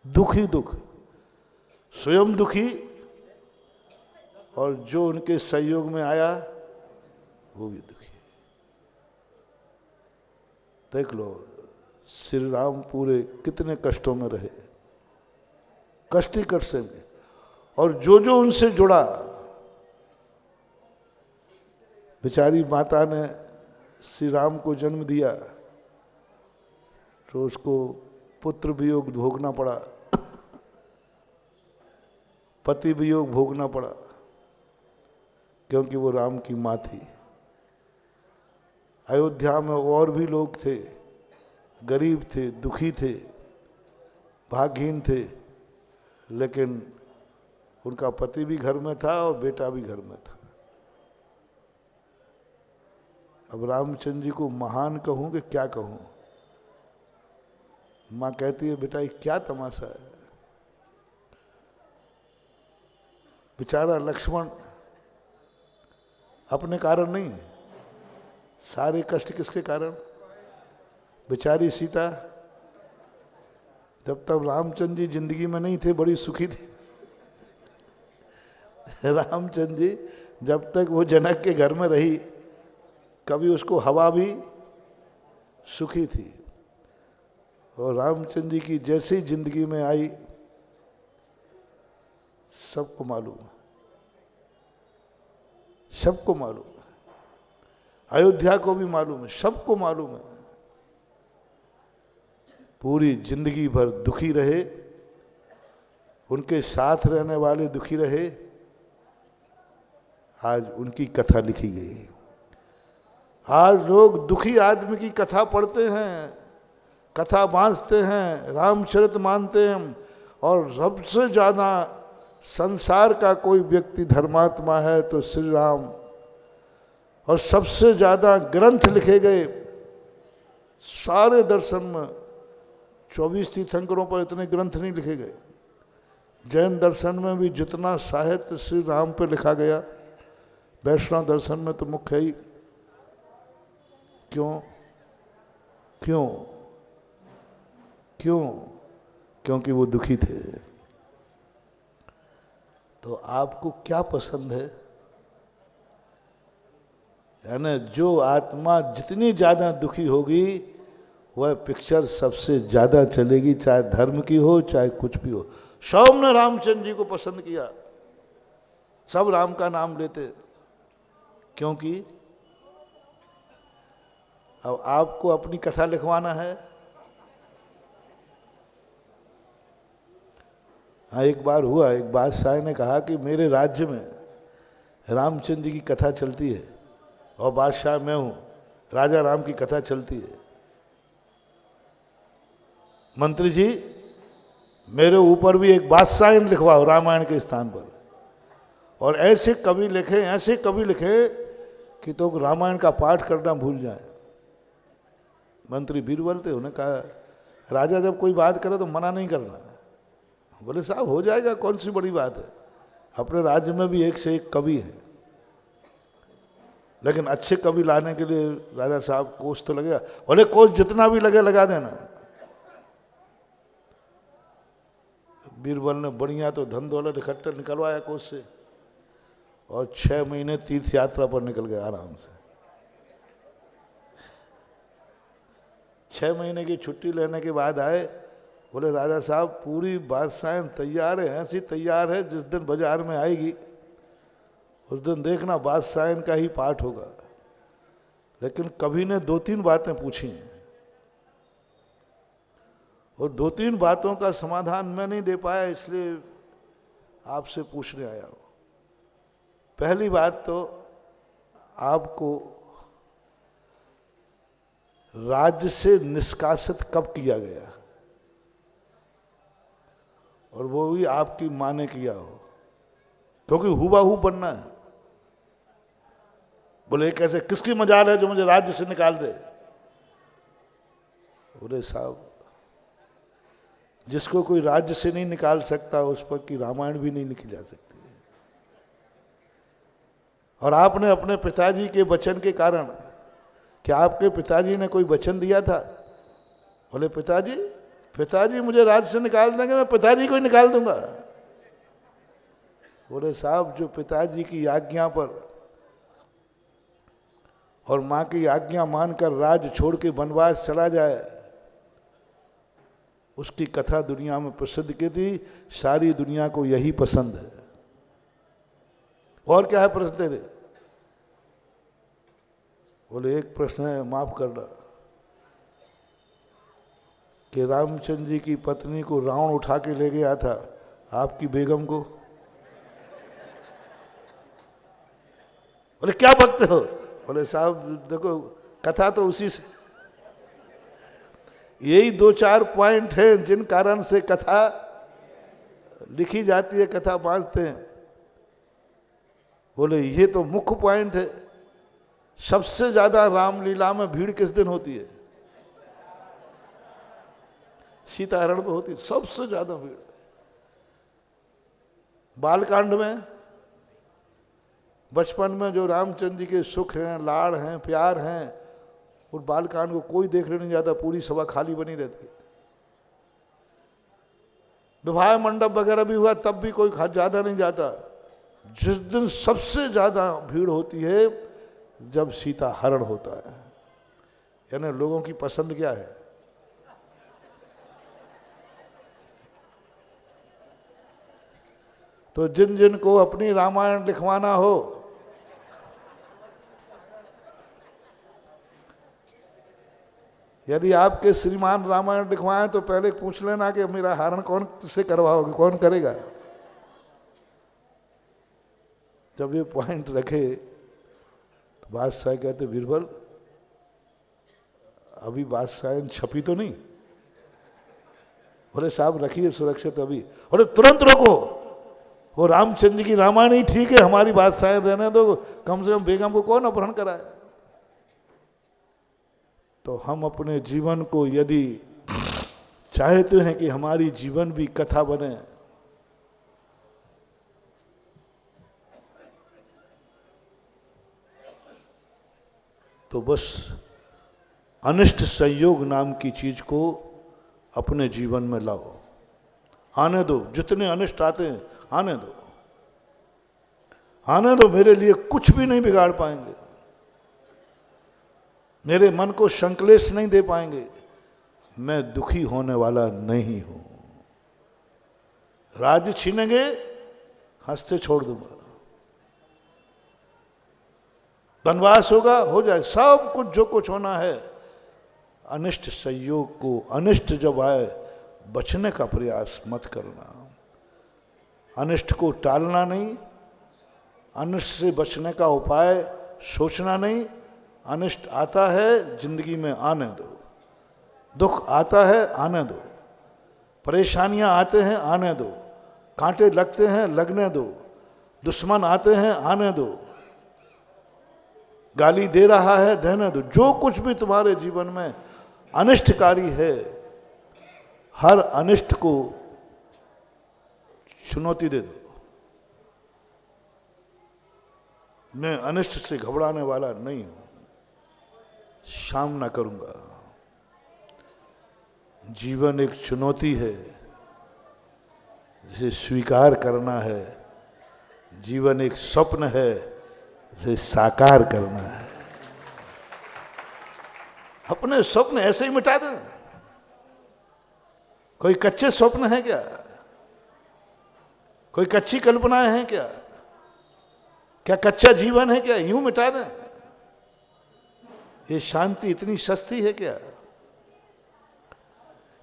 दुखी दुख, स्वयं दुखी, और जो उनके सहयोग में आया वो भी दुखी। देख लो श्री राम पूरे कितने कष्टों में रहे, कष्ट ही कष्ट से। और जो जो उनसे जुड़ा, बेचारी माता ने श्री राम को जन्म दिया तो उसको पुत्र वियोग भोगना पड़ा, पति वियोग भोगना पड़ा, क्योंकि वो राम की माँ थी। अयोध्या में और भी लोग थे, गरीब थे, दुखी थे, भाग्यहीन थे, लेकिन उनका पति भी घर में था और बेटा भी घर में था। अब रामचंद्र जी को महान कहूं कि क्या कहूं? माँ कहती है बेटा ये क्या तमाशा है। बेचारा लक्ष्मण अपने कारण नहीं, सारे कष्ट किसके कारण? बेचारी सीता जब तक रामचंद्र जी जिंदगी में नहीं थे बड़ी सुखी थी। रामचंद्र जी जब तक वो जनक के घर में रही, कभी उसको हवा भी सुखी थी। और रामचंद्र जी की जैसी जिंदगी में आई, सबको मालूम है, सबको मालूम है, अयोध्या को भी मालूम है, सबको मालूम है। पूरी जिंदगी भर दुखी रहे, उनके साथ रहने वाले दुखी रहे। आज उनकी कथा लिखी गई। आज लोग दुखी आदमी की कथा पढ़ते हैं, कथा बांधते हैं, रामचरित मानते हैं। और सबसे ज़्यादा संसार का कोई व्यक्ति धर्मात्मा है तो श्री राम। और सबसे ज़्यादा ग्रंथ लिखे गए सारे दर्शन में, 24 तीर्थंकरों पर इतने ग्रंथ नहीं लिखे गए। जैन दर्शन में भी जितना साहित्य श्री राम पर लिखा गया, वैष्णव दर्शन में तो मुख्य ही। क्यों? क्यों? क्यों? क्योंकि वो दुखी थे। तो आपको क्या पसंद है? यानी जो आत्मा जितनी ज्यादा दुखी होगी वह पिक्चर सबसे ज्यादा चलेगी, चाहे धर्म की हो चाहे कुछ भी हो। सब ने रामचंद्र जी को पसंद किया, सब राम का नाम लेते, क्योंकि अब आपको अपनी कथा लिखवाना है। हाँ, एक बार हुआ, एक बादशाह ने कहा कि मेरे राज्य में रामचंद्र जी की कथा चलती है और बादशाह मैं हूं, राजा राम की कथा चलती है। मंत्री जी मेरे ऊपर भी एक बादशाह लिखवाओ रामायण के स्थान पर। और ऐसे कवि लिखे, ऐसे कवि लिखे कि तो रामायण का पाठ करना भूल जाए। मंत्री बीरबल थे, उन्हें कहा राजा जब कोई बात करे तो मना नहीं करना। बोले साहब हो जाएगा, कौन सी बड़ी बात है। अपने राज्य में भी एक से एक कवि है, लेकिन अच्छे कवि लाने के लिए राजा साहब कोष तो लगेगा। बोले कोष जितना भी लगे लगा देना। बीरबल ने बढ़िया तो धन दौलत इकट्ठा निकलवाया कोष से, और 6 महीने तीर्थ यात्रा पर निकल गए आराम से। 6 महीने की छुट्टी लेने के बाद आए, बोले राजा साहब पूरी बादशाह तैयार है, ऐसी तैयार है जिस दिन बाजार में आएगी उस दिन देखना बादशाह का ही पाठ होगा। लेकिन कवि ने 2-3 बातें पूछी हैं और 2-3 बातों का समाधान मैं नहीं दे पाया, इसलिए आपसे पूछने आया हूं। पहली बात तो आपको राज्य से निष्कासित कब किया गया, और वो भी आपकी मां ने किया हो, क्योंकि हुबहू बनना है। बोले कैसे, किसकी मजाल है जो मुझे राज्य से निकाल दे? बोले साहब, जिसको कोई राज्य से नहीं निकाल सकता उस पर की रामायण भी नहीं लिखी जा सकती। और आपने अपने पिताजी के वचन के कारण, क्या आपके पिताजी ने कोई वचन दिया था? बोले पिताजी मुझे राज्य से निकाल देंगे, मैं पिताजी को ही निकाल दूंगा। बोले साहब, जो पिताजी की आज्ञा पर और मां की आज्ञा मानकर राज्य छोड़ के वनवास चला जाए, उसकी कथा दुनिया में प्रसिद्ध की थी। सारी दुनिया को यही पसंद है। और क्या है प्रश्न तेरे? बोले एक प्रश्न है, माफ करना, कि रामचंद्र जी की पत्नी को रावण उठा के ले गया था, आपकी बेगम को। बोले क्या बकते हो? बोले साहब देखो, कथा तो उसी से, यही 2-4 पॉइंट हैं जिन कारण से कथा लिखी जाती है, कथा बांधते हैं। बोले ये तो मुख्य पॉइंट है। सबसे ज्यादा रामलीला में भीड़ किस दिन होती है? सीताहरण में होती है सबसे ज्यादा भीड़। बालकांड में, बचपन में जो रामचंद्र जी के सुख हैं, लाड़ हैं, प्यार हैं, और बालकांड को कोई देखने नहीं जाता, पूरी सभा खाली बनी रहती है। विवाह मंडप वगैरह भी हुआ तब भी कोई ज्यादा नहीं जाता। जिस दिन सबसे ज्यादा भीड़ होती है जब सीता हरण होता है। यानी लोगों की पसंद क्या है? तो जिन जिन को अपनी रामायण लिखवाना हो, यदि आपके श्रीमान रामायण लिखवाएं तो पहले पूछ लेना कि मेरा हरण कौन से करवाओगे, कौन करेगा। जब ये पॉइंट रखे तो बादशाह कहते, बीरबल अभी बादशाह छपी तो नहीं? बोले साहब रखिए सुरक्षित अभी। बोले तुरंत रोको, वो रामचंद्र की रामायण ही ठीक है, हमारी बादशाह रहने दो, कम से कम बेगम को कौन अपहरण कराए। तो हम अपने जीवन को यदि चाहते हैं कि हमारी जीवन भी कथा बने, तो बस अनिष्ट संयोग नाम की चीज को अपने जीवन में लाओ। आने दो, जितने अनिष्ट आते हैं आने दो, आने दो। मेरे लिए कुछ भी नहीं बिगाड़ पाएंगे, मेरे मन को संक्लेश नहीं दे पाएंगे, मैं दुखी होने वाला नहीं हूं। राज्य छीनेंगे, हंसते छोड़ दूंगा। वनवास होगा, हो जाए, सब कुछ जो कुछ होना है। अनिष्ट संयोग को, अनिष्ट जब आए बचने का प्रयास मत करना। अनिष्ट को टालना नहीं, अनिष्ट से बचने का उपाय सोचना नहीं। अनिष्ट आता है जिंदगी में, आने दो। दुख आता है, आने दो। परेशानियां आते हैं, आने दो। कांटे लगते हैं, लगने दो। दुश्मन आते हैं, आने दो। गाली दे रहा है, देने दो। जो कुछ भी तुम्हारे जीवन में अनिष्टकारी है, हर अनिष्ट को चुनौती दे दो। मैं अनिष्ट से घबराने वाला नहीं हूं, सामना करूंगा। जीवन एक चुनौती है जिसे स्वीकार करना है। जीवन एक स्वप्न है जिसे साकार करना है। अपने स्वप्न ऐसे ही मिटा दें। कोई कच्चे स्वप्न है क्या? कोई कच्ची कल्पनाएं हैं क्या? क्या कच्चा जीवन है क्या? यूं मिटा दें। ये शांति इतनी सस्ती है क्या?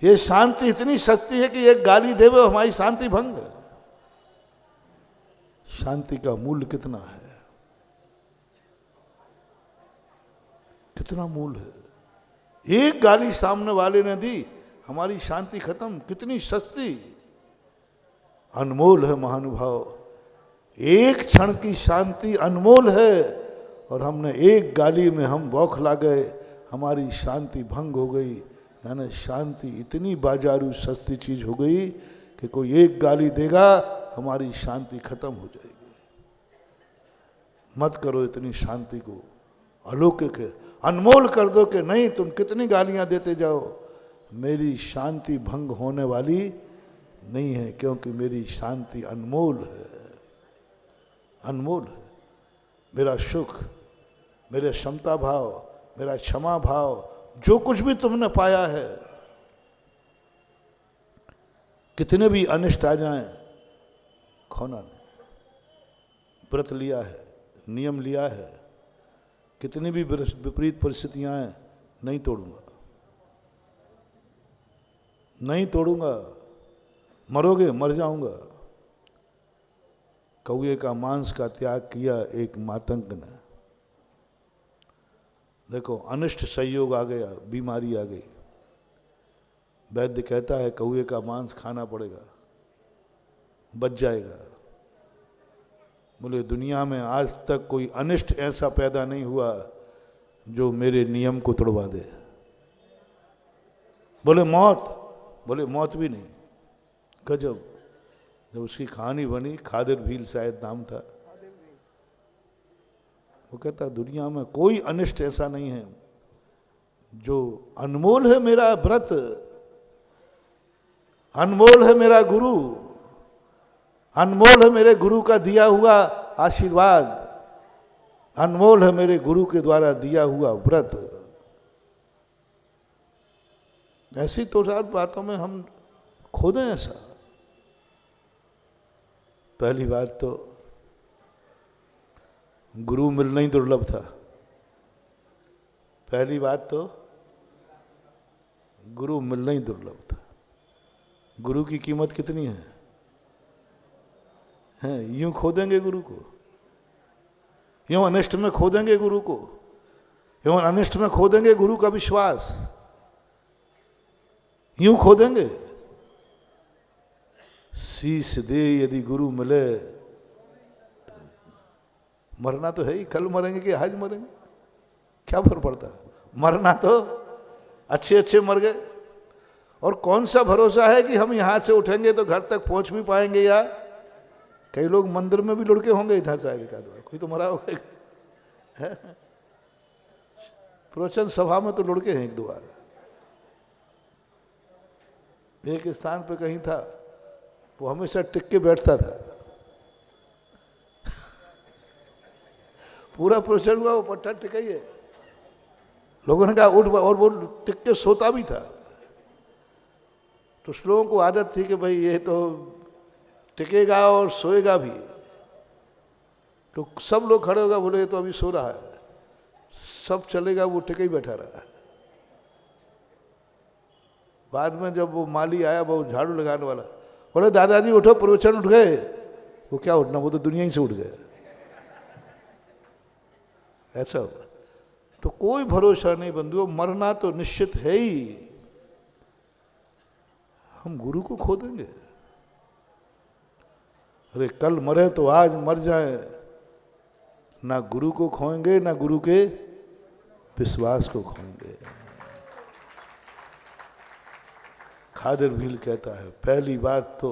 ये शांति इतनी सस्ती है कि एक गाली देवे हमारी शांति भंग। शांति का मूल्य कितना है? कितना मूल है। एक गाली सामने वाले ने दी, हमारी शांति खत्म। कितनी सस्ती, अनमोल है महानुभाव। एक क्षण की शांति अनमोल है, और हमने एक गाली में हम बौखला गए, हमारी शांति भंग हो गई। यानी शांति इतनी बाजारू सस्ती चीज हो गई कि कोई एक गाली देगा, हमारी शांति खत्म हो जाएगी। मत करो इतनी शांति को अलौकिक है, अनमोल कर दो कि नहीं तुम कितनी गालियां देते जाओ, मेरी शांति भंग होने वाली नहीं है, क्योंकि मेरी शांति अनमोल है, अनमोल है। मेरा सुख, मेरे क्षमता भाव, मेरा क्षमा भाव, जो कुछ भी तुमने पाया है, कितने भी अनिष्ट आ जाएं, खोना नहीं। व्रत लिया है, नियम लिया है, कितनी भी विपरीत परिस्थितियां आए, नहीं तोड़ूंगा, नहीं तोड़ूंगा। मरोगे, मर जाऊंगा। कौए का मांस का त्याग किया एक मातंग ने। देखो अनिष्ट संयोग आ गया, बीमारी आ गई, वैद्य कहता है कौए का मांस खाना पड़ेगा, बच जाएगा। बोले दुनिया में आज तक कोई अनिष्ट ऐसा पैदा नहीं हुआ जो मेरे नियम को तोड़वा दे। बोले मौत, बोले मौत भी नहीं। गजब। जब उसकी कहानी बनी, खादिर भील शायद नाम था, वो कहता दुनिया में कोई अनिष्ट ऐसा नहीं है जो अनमोल है। मेरा व्रत अनमोल है, मेरा गुरु अनमोल है, मेरे गुरु का दिया हुआ आशीर्वाद अनमोल है, मेरे गुरु के द्वारा दिया हुआ व्रत। ऐसी तो सारी बातों में हम खो दें ऐसा। पहली बात तो गुरु मिलना ही दुर्लभ था। पहली बात तो गुरु मिलना ही दुर्लभ था। गुरु की कीमत कितनी है? यूं खो देंगे गुरु को, यूं अनिष्ट में खो देंगे गुरु को, यूं अनिष्ट में खो देंगे गुरु का विश्वास, यूं खो देंगे। शीश दे यदि गुरु मिले, मरना तो है ही, कल मरेंगे कि आज मरेंगे, क्या फर्क पड़ता है? मरना तो अच्छे अच्छे मर गए। और कौन सा भरोसा है कि हम यहां से उठेंगे तो घर तक पहुंच भी पाएंगे? या कई लोग मंदिर में भी लुढ़के होंगे, इधर शायद एक आध, कोई तो मरा होगा। प्रवचन सभा में तो लुढ़के हैं एक दो बार। एक स्थान पे कहीं था, वो हमेशा टिक के बैठता था, पूरा प्रवचन हुआ वो पट्टा टिका ही है। लोगों ने कहा उठ, और वो टिक के सोता भी था। तो लोगों को आदत थी कि भाई ये तो टिकेगा और सोएगा भी, तो सब लोग खड़े होगा, बोले तो अभी सो रहा है, सब चलेगा, वो टिके ही बैठा रहा। बाद में जब वो माली आया, वो झाड़ू लगाने वाला, बोले दादाजी उठो, प्रवचन उठ गए। वो क्या उठना, वो तो दुनिया ही से उठ गए। ऐसा होगा तो कोई भरोसा नहीं बंधुओं, मरना तो निश्चित है ही। हम गुरु को खो देंगे। अरे कल मरे तो आज मर जाए, ना गुरु को खोएंगे ना गुरु के विश्वास को खोएंगे। खादिर भील कहता है पहली बात तो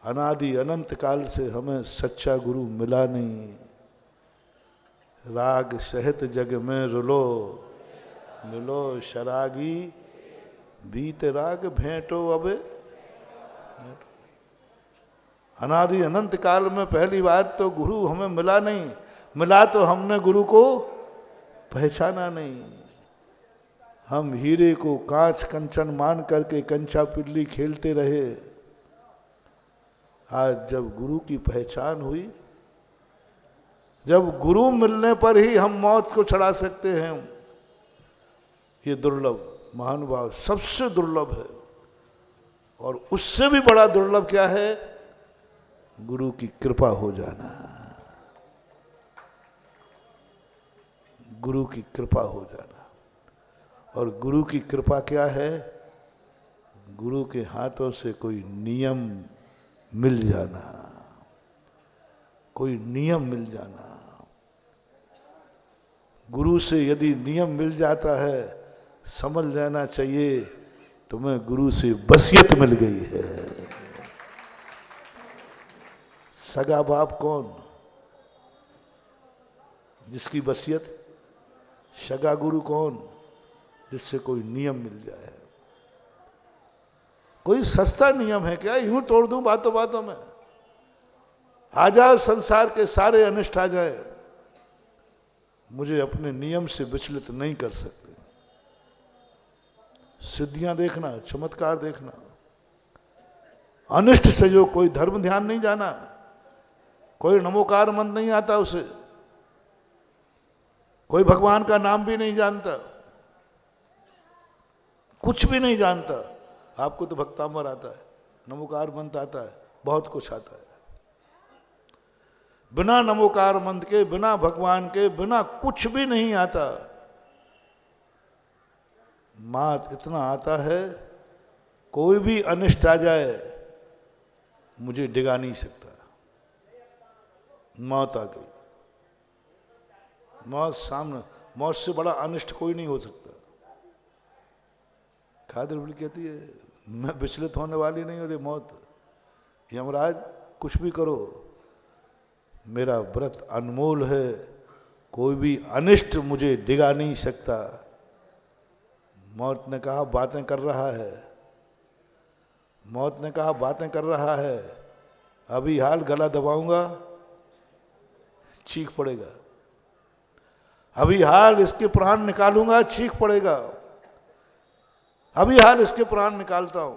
अनादि अनंत काल से हमें सच्चा गुरु मिला नहीं। राग सहित जग में रुलो, मिलो शरागी, दीत राग भेंटो अब। अनादि अनंत काल में पहली बार तो गुरु हमें मिला नहीं। मिला तो हमने गुरु को पहचाना नहीं। हम हीरे को कांच कंचन मान करके कंचा पिल्ली खेलते रहे। आज जब गुरु की पहचान हुई, जब गुरु मिलने पर ही हम मौत को छड़ा सकते हैं, ये दुर्लभ महानुभाव सबसे दुर्लभ है। और उससे भी बड़ा दुर्लभ क्या है? गुरु की कृपा हो जाना। गुरु की कृपा हो जाना। और गुरु की कृपा क्या है? गुरु के हाथों से कोई नियम मिल जाना, कोई नियम मिल जाना। गुरु से यदि नियम मिल जाता है, समझ लेना चाहिए तुम्हें गुरु से वसीयत मिल गई है। सगा बाप कौन? जिसकी वसीयत। सगा गुरु कौन? जिससे कोई नियम मिल जाए। कोई सस्ता नियम है क्या? यूं तोड़ दूं बातों बातों में, आ जाए संसार के सारे अनिष्ट आ जाए, मुझे अपने नियम से विचलित नहीं कर सकते। सिद्धियां देखना, चमत्कार देखना, अनिष्ट से जो कोई धर्म ध्यान नहीं जाना, कोई नमोकार मंत्र नहीं आता उसे, कोई भगवान का नाम भी नहीं जानता, कुछ भी नहीं जानता। आपको तो भक्तांबर आता है, नमोकार मंत्र आता है, बहुत कुछ आता है। बिना नमोकार मंत्र के, बिना भगवान के, बिना कुछ भी नहीं आता। मात इतना आता है, कोई भी अनिष्ट आ जाए मुझे डिगा नहीं सकता। मौत आ गई, मौत सामने, मौत से बड़ा अनिष्ट कोई नहीं हो सकता। खादर बिल कहती है मैं विचलित होने वाली नहीं, और ये मौत, यमराज कुछ भी करो, मेरा व्रत अनमोल है, कोई भी अनिष्ट मुझे डिगा नहीं सकता। मौत ने कहा बातें कर रहा है, मौत ने कहा बातें कर रहा है, अभी हाल गला दबाऊंगा चीख पड़ेगा, अभी हाल इसके प्राण निकालूंगा चीख पड़ेगा, अभी हाल इसके प्राण निकालता हूं,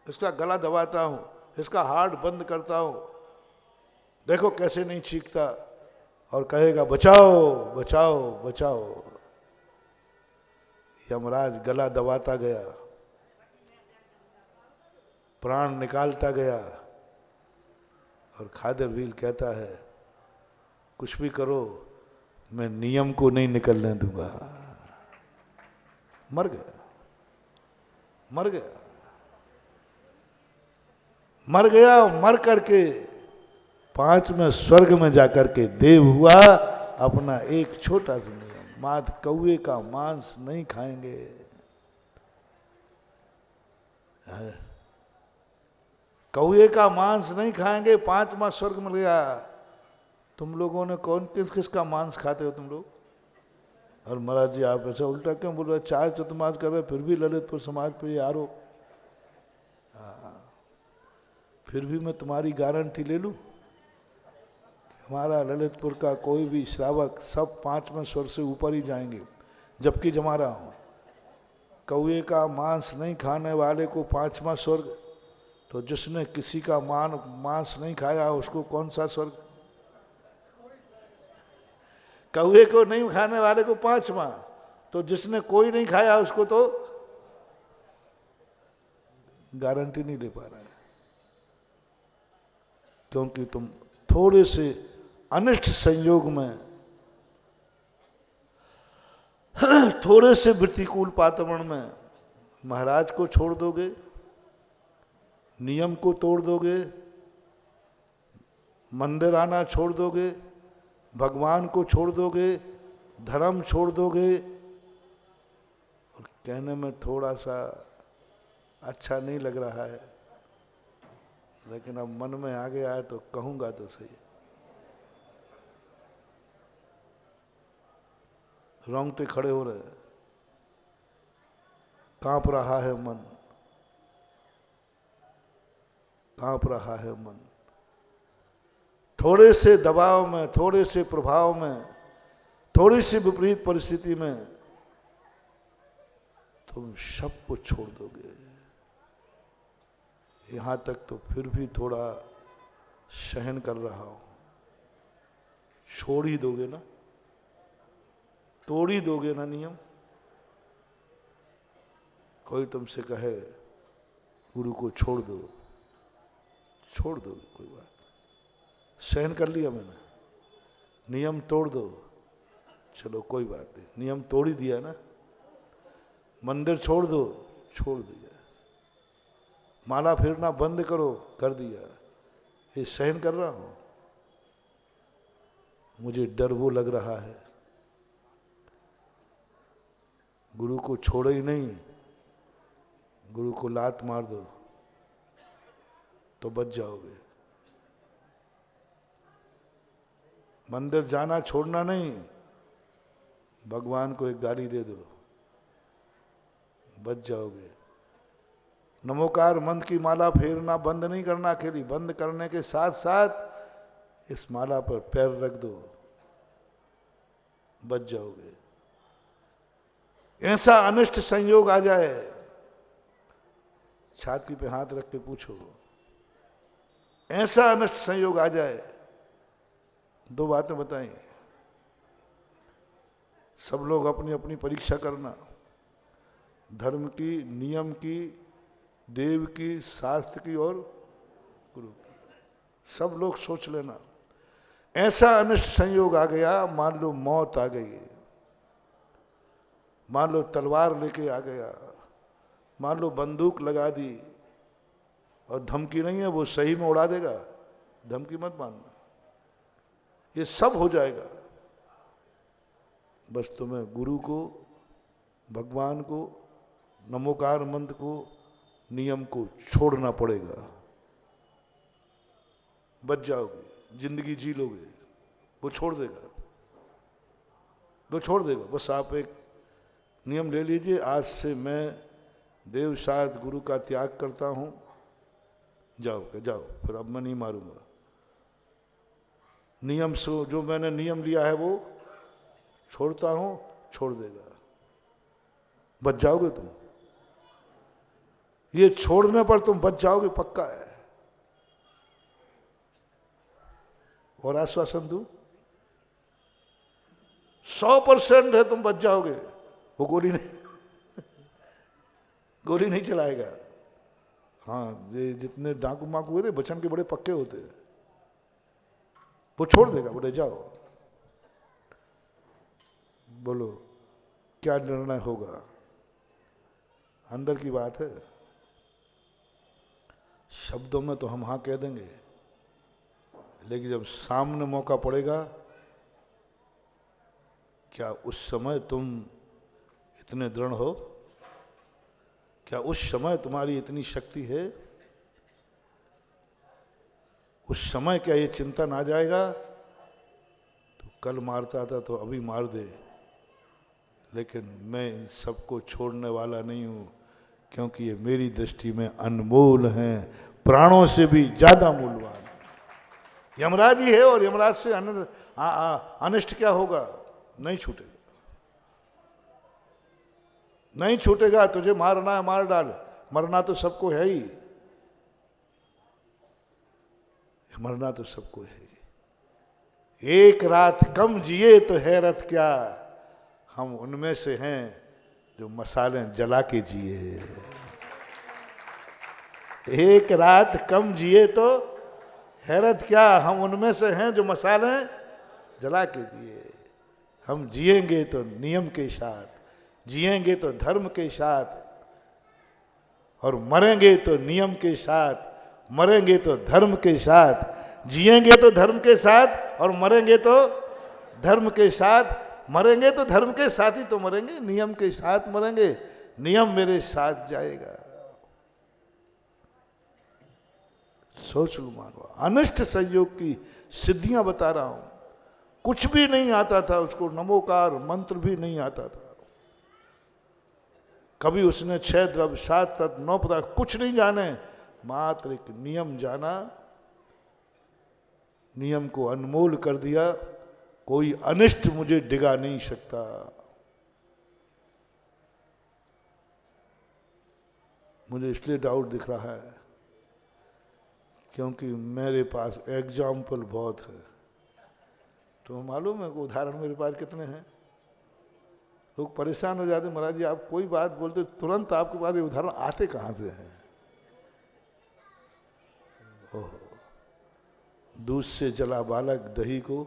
इसका गला दबाता हूं, इसका हार्ट बंद करता हूं, देखो कैसे नहीं चीखता, और कहेगा बचाओ बचाओ बचाओ। यमराज गला दबाता गया, प्राण निकालता गया, और खादर भील कहता है कुछ भी करो मैं नियम को नहीं निकलने दूंगा। मर गया, मर गया, मर गया। मर करके 5वें स्वर्ग में जाकर के देव हुआ। अपना एक छोटा सा नियम, मात कौए का मांस नहीं खाएंगे। कौए का मांस नहीं खाएंगे, 5वां स्वर्ग मिल गया। तुम लोगों ने कौन किस किस का मांस खाते हो तुम लोग? और महाराज जी आप ऐसा उल्टा क्यों बोल रहे? 4 चतुर्मास कर रहे, फिर भी ललितपुर समाज पे ये आरोप। फिर भी मैं तुम्हारी गारंटी ले लूं, हमारा ललितपुर का कोई भी श्रावक सब 5वें स्वर्ग से ऊपर ही जाएंगे। जबकि जमा रहा हूं, कौए का मांस नहीं खाने वाले को 5वां स्वर्ग, तो जिसने किसी का मांस नहीं खाया उसको कौन सा स्वर्ग? कौए को नहीं खाने वाले को 5वां, तो जिसने कोई नहीं खाया उसको तो गारंटी नहीं ले पा रहा है। क्योंकि तुम थोड़े से अनिष्ट संयोग में, थोड़े से प्रतिकूल वातावरण में महाराज को छोड़ दोगे, नियम को तोड़ दोगे, मंदिर आना छोड़ दोगे, भगवान को छोड़ दोगे, धर्म छोड़ दोगे, और कहने में थोड़ा सा अच्छा नहीं लग रहा है, लेकिन अब मन में आ गया है तो कहूंगा तो सही। रोंगटे खड़े हो रहे, कांप रहा है मन, कांप रहा है मन। थोड़े से दबाव में, थोड़े से प्रभाव में, थोड़ी सी विपरीत परिस्थिति में तुम सब कुछ छोड़ दोगे। यहां तक तो फिर भी थोड़ा सहन कर रहा हूं, छोड़ ही दोगे ना, तोड़ ही दोगे ना नियम। कोई तुमसे कहे गुरु को छोड़ दो, छोड़ दोगे, कोई बात, सहन कर लिया मैंने, नियम तोड़ दो, चलो कोई बात नहीं, नियम तोड़ ही दिया ना। मंदिर छोड़ दो, छोड़ दिया। माला फेरना बंद करो, कर दिया। ये सहन कर रहा हूं, मुझे डर वो लग रहा है। गुरु को छोड़ो ही नहीं, गुरु को लात मार दो तो बच जाओगे। मंदिर जाना छोड़ना नहीं, भगवान को एक गाली दे दो, बच जाओगे। नमोकार मंत्र की माला फेरना बंद नहीं करना अकेली, बंद करने के साथ साथ इस माला पर पैर रख दो, बच जाओगे। ऐसा अनिष्ट संयोग आ जाए, छाती पे हाथ रख के पूछो, ऐसा अनिष्ट संयोग आ जाए। दो बातें बताई, सब लोग अपनी अपनी परीक्षा करना, धर्म की, नियम की, देव की, शास्त्र की और गुरु की। सब लोग सोच लेना, ऐसा अनिष्ट संयोग आ गया, मान लो मौत आ गई, मान लो तलवार लेके आ गया, मान लो बंदूक लगा दी, और धमकी नहीं है, वो सही में उड़ा देगा, धमकी मत मानना, ये सब हो जाएगा। बस तुम्हें गुरु को, भगवान को, नमोकार मंत्र को, नियम को छोड़ना पड़ेगा, बच जाओगे, जिंदगी जी लोगे। वो छोड़ देगा, वो छोड़ देगा। बस आप एक नियम ले लीजिए, आज से मैं देव शायद गुरु का त्याग करता हूं, जाओ जाओ, फिर अब मैं नहीं मारूंगा। नियम से जो मैंने नियम लिया है वो छोड़ता हूं, छोड़ देगा, बच जाओगे तुम। ये छोड़ने पर तुम बच जाओगे, पक्का है। और आश्वासन दूं, 100% है तुम बच जाओगे। वो गोली नहीं गोली नहीं चलाएगा। हाँ, ये जितने डाकू माकू हुए थे बचन के बड़े पक्के होते हैं, वो छोड़ देगा, बोले जाओ। बोलो क्या निर्णय होगा, अंदर की बात है। शब्दों में तो हम हाँ कह देंगे, लेकिन जब सामने मौका पड़ेगा, क्या उस समय तुम इतने दृढ़ हो? क्या उस समय तुम्हारी इतनी शक्ति है? उस समय क्या ये चिंतन आ जाएगा तो कल मारता था तो अभी मार दे, लेकिन मैं इन सबको छोड़ने वाला नहीं हूं, क्योंकि ये मेरी दृष्टि में अनमोल हैं, प्राणों से भी ज्यादा मूल्यवान है। यमराज ही है, और यमराज से अनिष्ट क्या होगा? नहीं छूटेगा, नहीं छूटेगा। तुझे मारना है मार डाल, मरना तो सबको है ही, मरना तो सबको है। एक रात कम जिए तो हैरत क्या, हम उनमें से हैं जो मसाले जला के जिए। एक रात कम जिए तो हैरत क्या, हम उनमें से हैं जो मसाले जला के जिए। हम जिएंगे तो नियम के साथ, जिएंगे तो धर्म के साथ, और मरेंगे तो नियम के साथ, मरेंगे तो धर्म के साथ। जिएंगे तो धर्म के साथ और मरेंगे तो धर्म के साथ। मरेंगे तो धर्म के साथ ही तो मरेंगे, नियम के साथ मरेंगे। नियम मेरे साथ जाएगा। सोच लो मानवा, अनिष्ट संयोग की सिद्धियां बता रहा हूं। कुछ भी नहीं आता था उसको, नमोकार मंत्र भी नहीं आता था। कभी उसने 6 द्रव्य 7 तत्व 9 पदार्थ कुछ नहीं जाने, मात्र एक नियम जाना, नियम को अनमोल कर दिया। कोई अनिष्ट मुझे डिगा नहीं सकता। मुझे इसलिए डाउट दिख रहा है क्योंकि मेरे पास एग्जाम्पल बहुत है। तो मालूम है कि उदाहरण मेरे पास कितने हैं। लोग परेशान हो जाते, महाराज जी आप कोई बात बोलते तुरंत आपके पास ये उदाहरण आते कहाँ से हैं? ओहो, दूध से जला बालक दही को,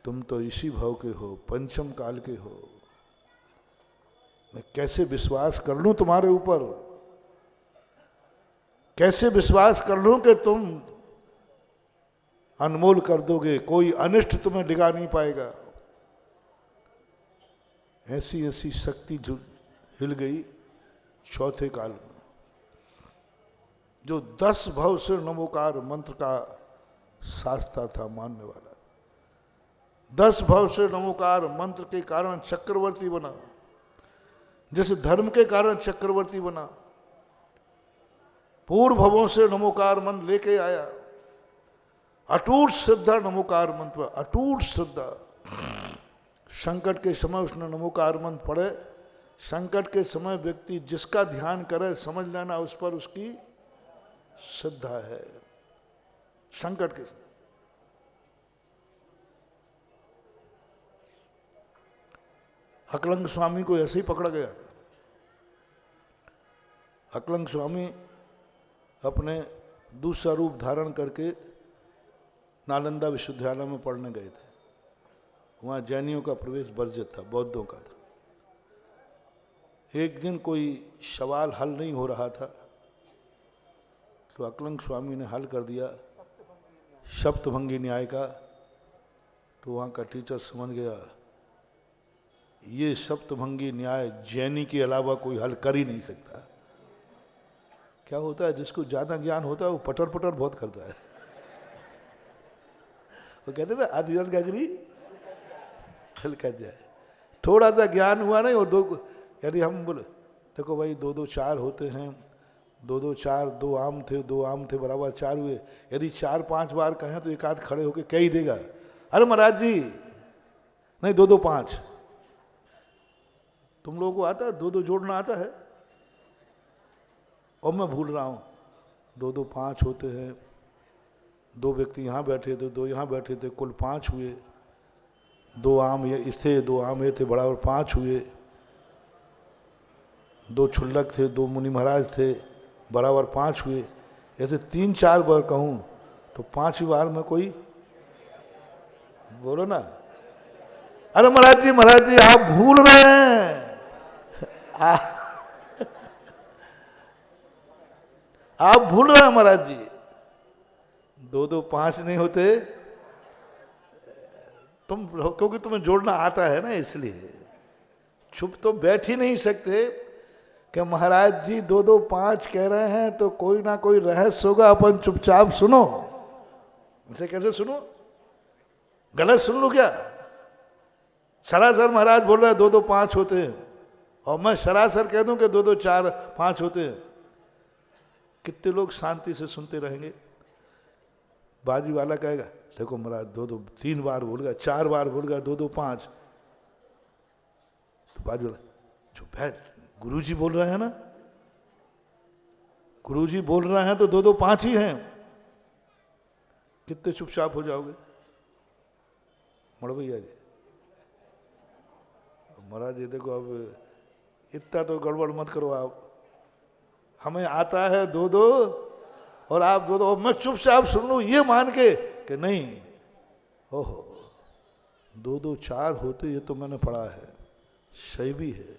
तुम तो इसी भाव के हो, पंचम काल के हो। मैं कैसे विश्वास कर लूं तुम्हारे ऊपर, कैसे विश्वास कर लूं कि तुम अनमोल कर दोगे, कोई अनिष्ट तुम्हें डिगा नहीं पाएगा। ऐसी ऐसी शक्ति जो हिल गई चौथे काल में। जो 10 भव से नमोकार मंत्र का शास्त्रा था मानने वाला, 10 भव से नमोकार मंत्र के कारण चक्रवर्ती बना, जैसे धर्म के कारण चक्रवर्ती बना। पूर्व भवों से नमोकार मंत्र लेके आया, अटूट श्रद्धा नमोकार मंत्र पर, अटूट श्रद्धा। संकट के समय उसने नमोकार मंत्र पढ़े। संकट के समय व्यक्ति जिसका ध्यान करे समझ लेना उस पर उसकी श्रद्धा है। संकट के समय अकलंग स्वामी को ऐसे ही पकड़ा गया। अकलंग स्वामी अपने दूसरा रूप धारण करके नालंदा विश्वविद्यालय में पढ़ने गए थे। वहाँ जैनियों का प्रवेश वर्जित था, बौद्धों का था। एक दिन कोई सवाल हल नहीं हो रहा था तो अकलंग स्वामी ने हल कर दिया सप्तभंगी न्याय का। तो वहाँ का टीचर समझ गया ये सप्तभंगी न्याय जैनी के अलावा कोई हल कर ही नहीं सकता। क्या होता है, जिसको ज़्यादा ज्ञान होता है वो पटर पटर बहुत करता है। वो कहते ना आदिवास गगरी हल कर जाए। थोड़ा सा ज्ञान हुआ नहीं और दो, यदि हम बोले देखो भाई 2 2 4 होते हैं, 2 2 4, 2 आम थे, 2 आम थे बराबर 4 हुए। यदि 4 5 बार कहें तो एक आध खड़े होके कह ही देगा अरे महाराज जी नहीं 2 2 5। तुम लोगों को आता है 2 2 जोड़ना आता है? और मैं भूल रहा हूँ 2 2 5 होते हैं। 2 व्यक्ति यहाँ बैठे थे, 2 यहाँ बैठे थे, कुल 5 हुए। 2 आम ये थे, 2 आम ये थे बराबर 5 हुए। 2 छुल्लक थे, 2 मुनि महाराज थे बराबर 5 हुए। ऐसे 3 4 बार कहूँ तो 5वीं बार में कोई बोलो ना अरे महाराज जी आप भूल रहे हैं। आप भूल रहे हैं महाराज जी, 2 2 5 नहीं होते तुम, क्योंकि तुम्हें जोड़ना आता है ना, इसलिए चुप तो बैठ ही नहीं सकते कि महाराज जी 2 2 5 कह रहे हैं तो कोई ना कोई रहस्य होगा, अपन चुपचाप सुनो। इसे कैसे सुनो? गलत सुन लो क्या? सरासर महाराज बोल रहे हैं 2 2 5 होते हैं और मैं सरासर कह दूं कि 2 2 4 5 होते हैं। कितने लोग शांति से सुनते रहेंगे? बाजी वाला कहेगा देखो महाराज 2 2 3 बार बोल गया, 4 बार बोल गया 2 2 5। तो बाजी वाला चुप बैठ, गुरुजी बोल रहे हैं ना, गुरुजी बोल रहे हैं तो 2 2 5 ही हैं। कितने चुपचाप हो जाओगे? मड़वैया जी महाराज जी देखो अब इतना तो गड़बड़ मत करो आप, हमें आता है 2 2 और आप 2 2, मैं चुपचाप सुन लूं ये मान के कि नहीं ओहो 2 2 4 होते, ये तो मैंने पढ़ा है, सही भी है,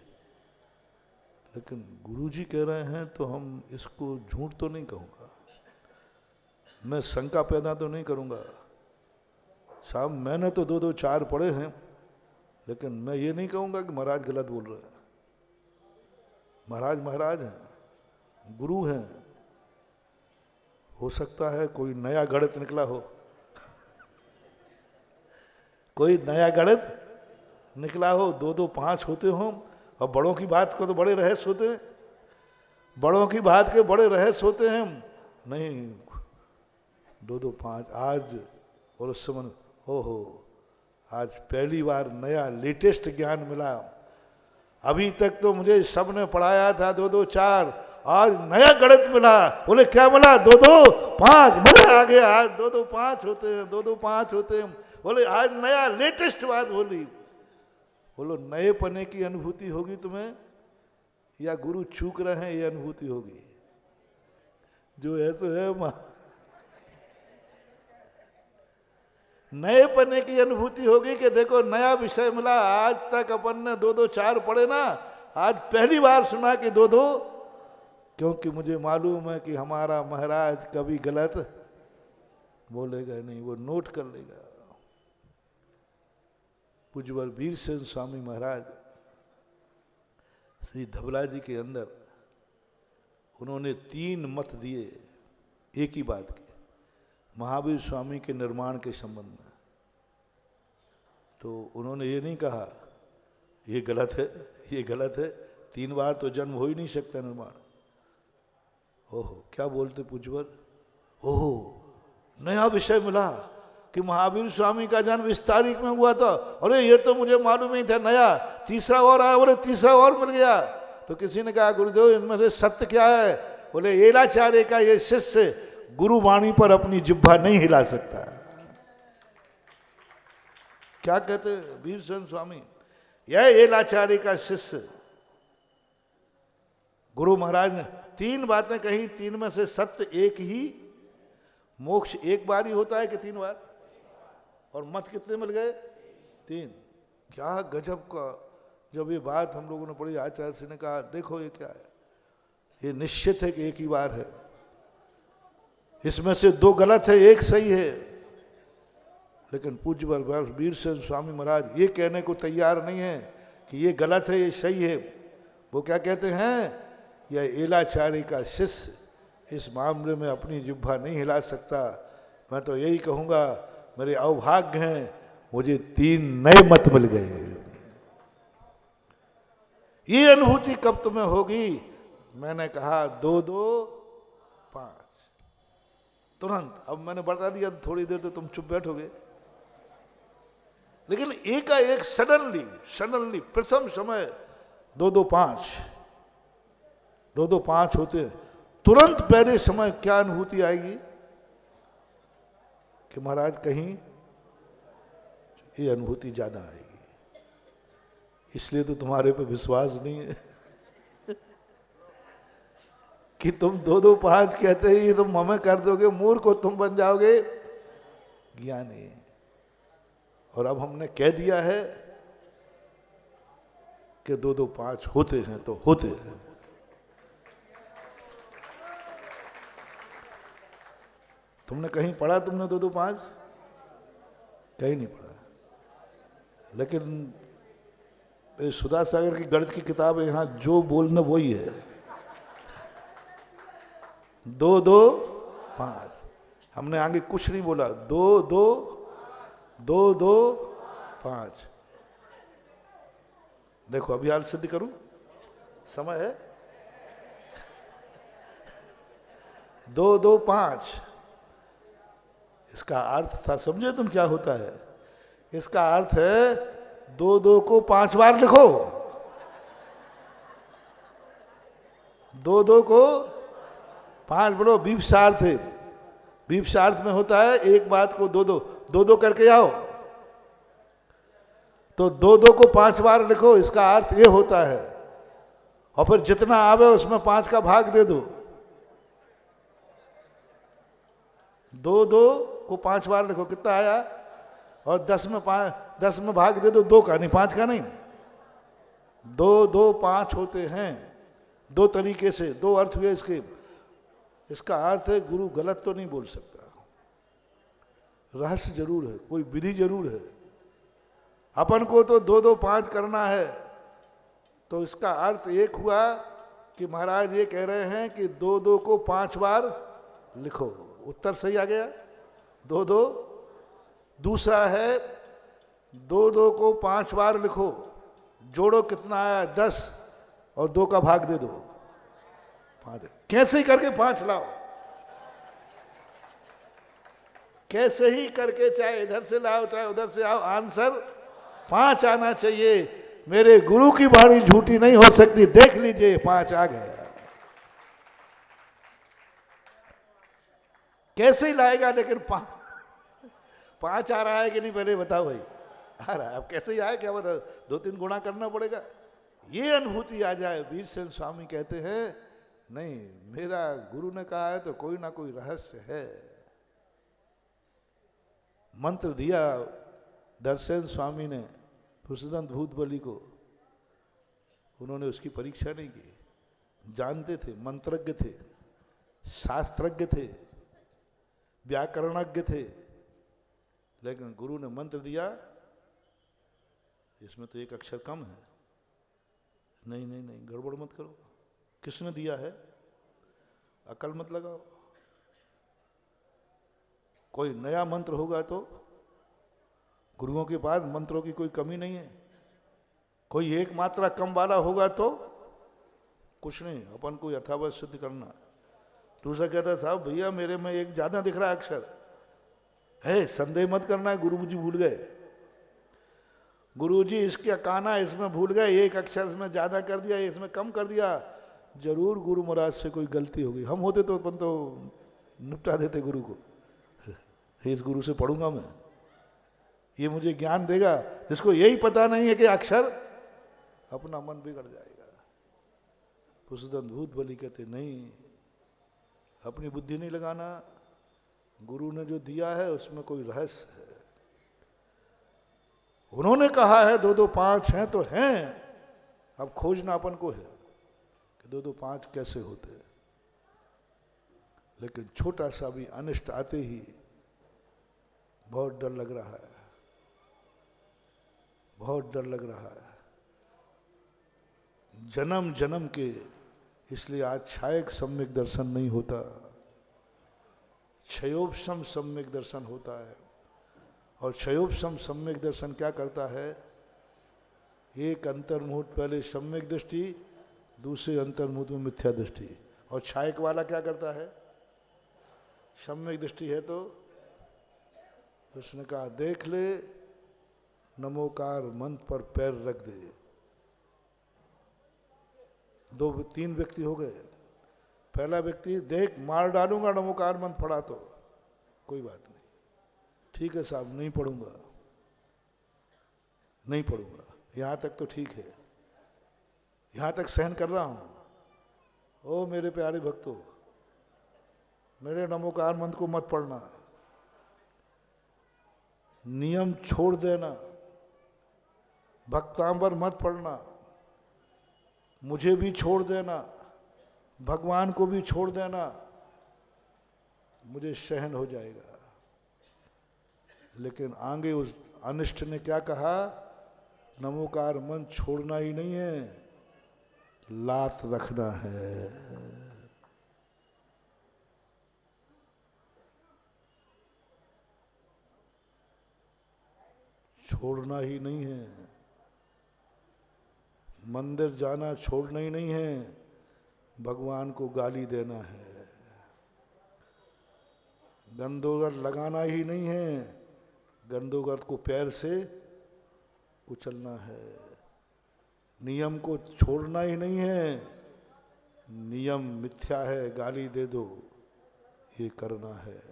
लेकिन गुरुजी कह रहे हैं तो हम इसको झूठ तो नहीं कहूँगा, मैं शंका पैदा तो नहीं करूँगा। साहब मैंने तो 2 2 4 पढ़े हैं, लेकिन मैं ये नहीं कहूँगा कि महाराज गलत बोल रहे हैं। महाराज महाराज हैं, गुरु हैं, हो सकता है कोई नया गणित निकला हो, कोई नया गणित निकला हो, 2 2 5 होते हों। और बड़ों की बात को तो बड़े रहस्य होते हैं, बड़ों की बात के बड़े रहस्य होते हैं। नहीं 2 2 5 आज, और उस समय हो आज पहली बार नया लेटेस्ट ज्ञान मिला। अभी तक तो मुझे सबने पढ़ाया था 2 2 4, आज नया गणित मिला। बोले क्या मिला? 2 2 5। मजा आ गया, आज 2 2 5 होते हैं, 2 2 5 होते हैं। बोले आज नया लेटेस्ट बात बोली। बोलो नए पने की अनुभूति होगी तुम्हें या गुरु चूक रहे हैं ये अनुभूति होगी? जो है तो है नए पन्ने की अनुभूति होगी कि देखो नया विषय मिला। आज तक अपन ने 2-2 4 पढ़े ना, आज पहली बार सुना कि 2-2, क्योंकि मुझे मालूम है कि हमारा महाराज कभी गलत बोलेगा नहीं, वो नोट कर लेगा। पूज्यवर वीरसेन स्वामी महाराज श्री धबला जी के अंदर उन्होंने 3 मत दिए एक ही बात के, महावीर स्वामी के निर्माण के संबंध में। तो उन्होंने ये नहीं कहा ये गलत है, ये गलत है, 3 बार तो जन्म हो ही नहीं सकता निर्माण। ओहो क्या बोलते पूज्यवर, ओहो नया विषय मिला कि महावीर स्वामी का जन्म इस तारीख में हुआ था। अरे ये तो मुझे मालूम ही था, नया तीसरा और आया, बोले तीसरा और मिल गया। तो किसी ने कहा गुरुदेव इनमें से सत्य क्या है? बोले एलाचार्य का ये शिष्य गुरु वाणी पर अपनी जिह्वा नहीं हिला सकता। क्या कहते वीरसेन स्वामी, यह एलाचार्य का शिष्य गुरु महाराज ने 3 बातें कही, 3 में से सत्य एक ही, मोक्ष एक बार ही होता है कि 3 बार, और मत कितने मिल गए? 3। क्या गजब का, जब ये बात हम लोगों ने पढ़ी आचार्य से ने कहा देखो ये क्या है, ये निश्चित है कि एक ही बार है, इसमें से 2 गलत है, एक सही है। लेकिन पूज्यवर वीरसेन स्वामी महाराज ये कहने को तैयार नहीं है कि ये गलत है ये सही है। वो क्या कहते हैं, यह एलाचार्य का शिष्य इस मामले में अपनी जिह्वा नहीं हिला सकता। मैं तो यही कहूँगा मेरे अवभाग्य हैं, मुझे 3 नए मत मिल गए। ये अनुभूति कब तुम्हें होगी? मैंने कहा 2-2 5 तुरंत। अब मैंने बता दिया थोड़ी देर तो तुम चुप बैठोगे, लेकिन एकाएक सडनली प्रथम समय 2-2 5 2-2 5 होते, तुरंत पहले समय क्या अनुभूति आएगी कि महाराज कहीं ये अनुभूति ज्यादा आएगी। इसलिए तो तुम्हारे पे विश्वास नहीं है कि तुम 2-2 5 कहते ही ये तुम हमें कर दोगे, मूर्ख को तुम बन जाओगे ज्ञानी। और अब हमने कह दिया है कि 2-2 5 होते हैं तो होते हैं। तुमने कहीं पढ़ा? तुमने 2-2 5 कहीं नहीं पढ़ा। लेकिन सुधा सागर की गणित की किताब है, यहाँ जो बोलना वही है, 2-2 5। हमने आगे कुछ नहीं बोला, 2-2 5। देखो अभी हाल सिद्ध करूं, समय है 2-2 5। इसका अर्थ था, समझे तुम क्या होता है? इसका अर्थ है 2-2 को 5 बार लिखो, 2-2 को 5 बड़ो बीपसार्थ है। बीपसार्थ में होता है एक बात को 2-2 करके आओ, तो 2-2 को 5 बार लिखो, इसका अर्थ ये होता है। और फिर जितना आवे उसमें 5 का भाग दे दो। 2-2 को 5 बार लिखो, कितना आया? और 10 में भाग दे दो 2 का, नहीं 5 का नहीं। 2-2 5 होते हैं 2 तरीके से, 2 अर्थ हुए इसके। इसका अर्थ है गुरु गलत तो नहीं बोल सकता, रहस्य जरूर है, कोई विधि जरूर है। अपन को तो 2-2 5 करना है, तो इसका अर्थ एक हुआ कि महाराज ये कह रहे हैं कि 2-2 को 5 बार लिखो। उत्तर सही आ गया, 2-2। दूसरा है 2-2 को 5 बार लिखो, जोड़ो कितना आया 10 और 2 का भाग दे दो 5। कैसे ही करके 5 लाओ, कैसे ही करके, चाहे इधर से लाओ चाहे उधर से आओ, आंसर 5 आना चाहिए। मेरे गुरु की वाणी झूठी नहीं हो सकती, देख लीजिए 5 आ गया। कैसे ही लाएगा, लेकिन 5 आ रहा है कि नहीं पहले बताओ भाई? आ रहा है। अब कैसे ही आए क्या बताओ, 2-3 गुणा करना पड़ेगा। ये अनुभूति आ जाए। वीरसेन स्वामी कहते हैं नहीं, मेरा गुरु ने कहा है तो कोई ना कोई रहस्य है। मंत्र दिया दर्शन स्वामी ने पुरुषोत्तम भूत बलि को, उन्होंने उसकी परीक्षा नहीं की, जानते थे, मंत्रज्ञ थे, शास्त्रज्ञ थे, व्याकरणज्ञ थे, लेकिन गुरु ने मंत्र दिया, इसमें तो एक अक्षर कम है, नहीं नहीं नहीं गड़बड़ मत करो, किसने दिया है, अकल मत लगाओ। कोई नया मंत्र होगा तो गुरुओं के पास मंत्रों की कोई कमी नहीं है, कोई एक मात्रा कम वाला होगा तो कुछ नहीं, अपन को यथावत सिद्ध करना। दूसरा कहता साहब भैया मेरे में एक ज्यादा दिख रहा है अक्षर है, संदेह मत करना है, गुरुजी भूल गए, गुरुजी इसके काना इसमें भूल गए, एक अक्षर इसमें ज्यादा कर दिया, इसमें कम कर दिया, जरूर गुरु महाराज से कोई गलती होगी। हम होते तो अपन तो निपटा देते गुरु को, इस गुरु से पढ़ूंगा मैं, ये मुझे ज्ञान देगा। जिसको यही पता नहीं है कि अक्षर, अपना मन बिगड़ जाएगा। पुरुषोत्तम भूत बलि कहते नहीं, अपनी बुद्धि नहीं लगाना, गुरु ने जो दिया है उसमें कोई रहस्य है। उन्होंने कहा है 2 2 5 हैं तो हैं, अब खोजना अपन को है कि 2 2 5 कैसे होते हैं। लेकिन छोटा सा भी अनिष्ट आते ही बहुत डर लग रहा है, बहुत डर लग रहा है, जन्म जन्म के। इसलिए आज क्षायक सम्यक दर्शन नहीं होता, क्षयोपशम सम्यक दर्शन होता है। और क्षयोपशम सम्यक दर्शन क्या करता है, एक अंतर्मुहूर्त पहले सम्यक दृष्टि, दूसरे अंतर्मुहूर्त में मिथ्या दृष्टि। और क्षायक वाला क्या करता है, सम्यक दृष्टि है तो उसने कहा देख ले, नमोकार मंत्र पर पैर रख दे। 2 3 व्यक्ति हो गए। पहला व्यक्ति देख मार डालूंगा नमोकार मंत्र पढ़ा तो, कोई बात नहीं, ठीक है साहब नहीं पढ़ूंगा, नहीं पढ़ूंगा, यहां तक तो ठीक है, यहां तक सहन कर रहा हूं। ओ मेरे प्यारे भक्तों, मेरे नमोकार मंत्र को मत पढ़ना, नियम छोड़ देना, भक्तांबर मत पढ़ना, मुझे भी छोड़ देना, भगवान को भी छोड़ देना, मुझे सहन हो जाएगा। लेकिन आगे उस अनिष्ट ने क्या कहा, नमोकार मन छोड़ना ही नहीं है, लात रखना है। छोड़ना ही नहीं है, मंदिर जाना छोड़ना ही नहीं है, भगवान को गाली देना है, गंदोगत लगाना ही नहीं है, गंदोगत को पैर से कुचलना है। नियम को छोड़ना ही नहीं है, नियम मिथ्या है, गाली दे दो, ये करना है।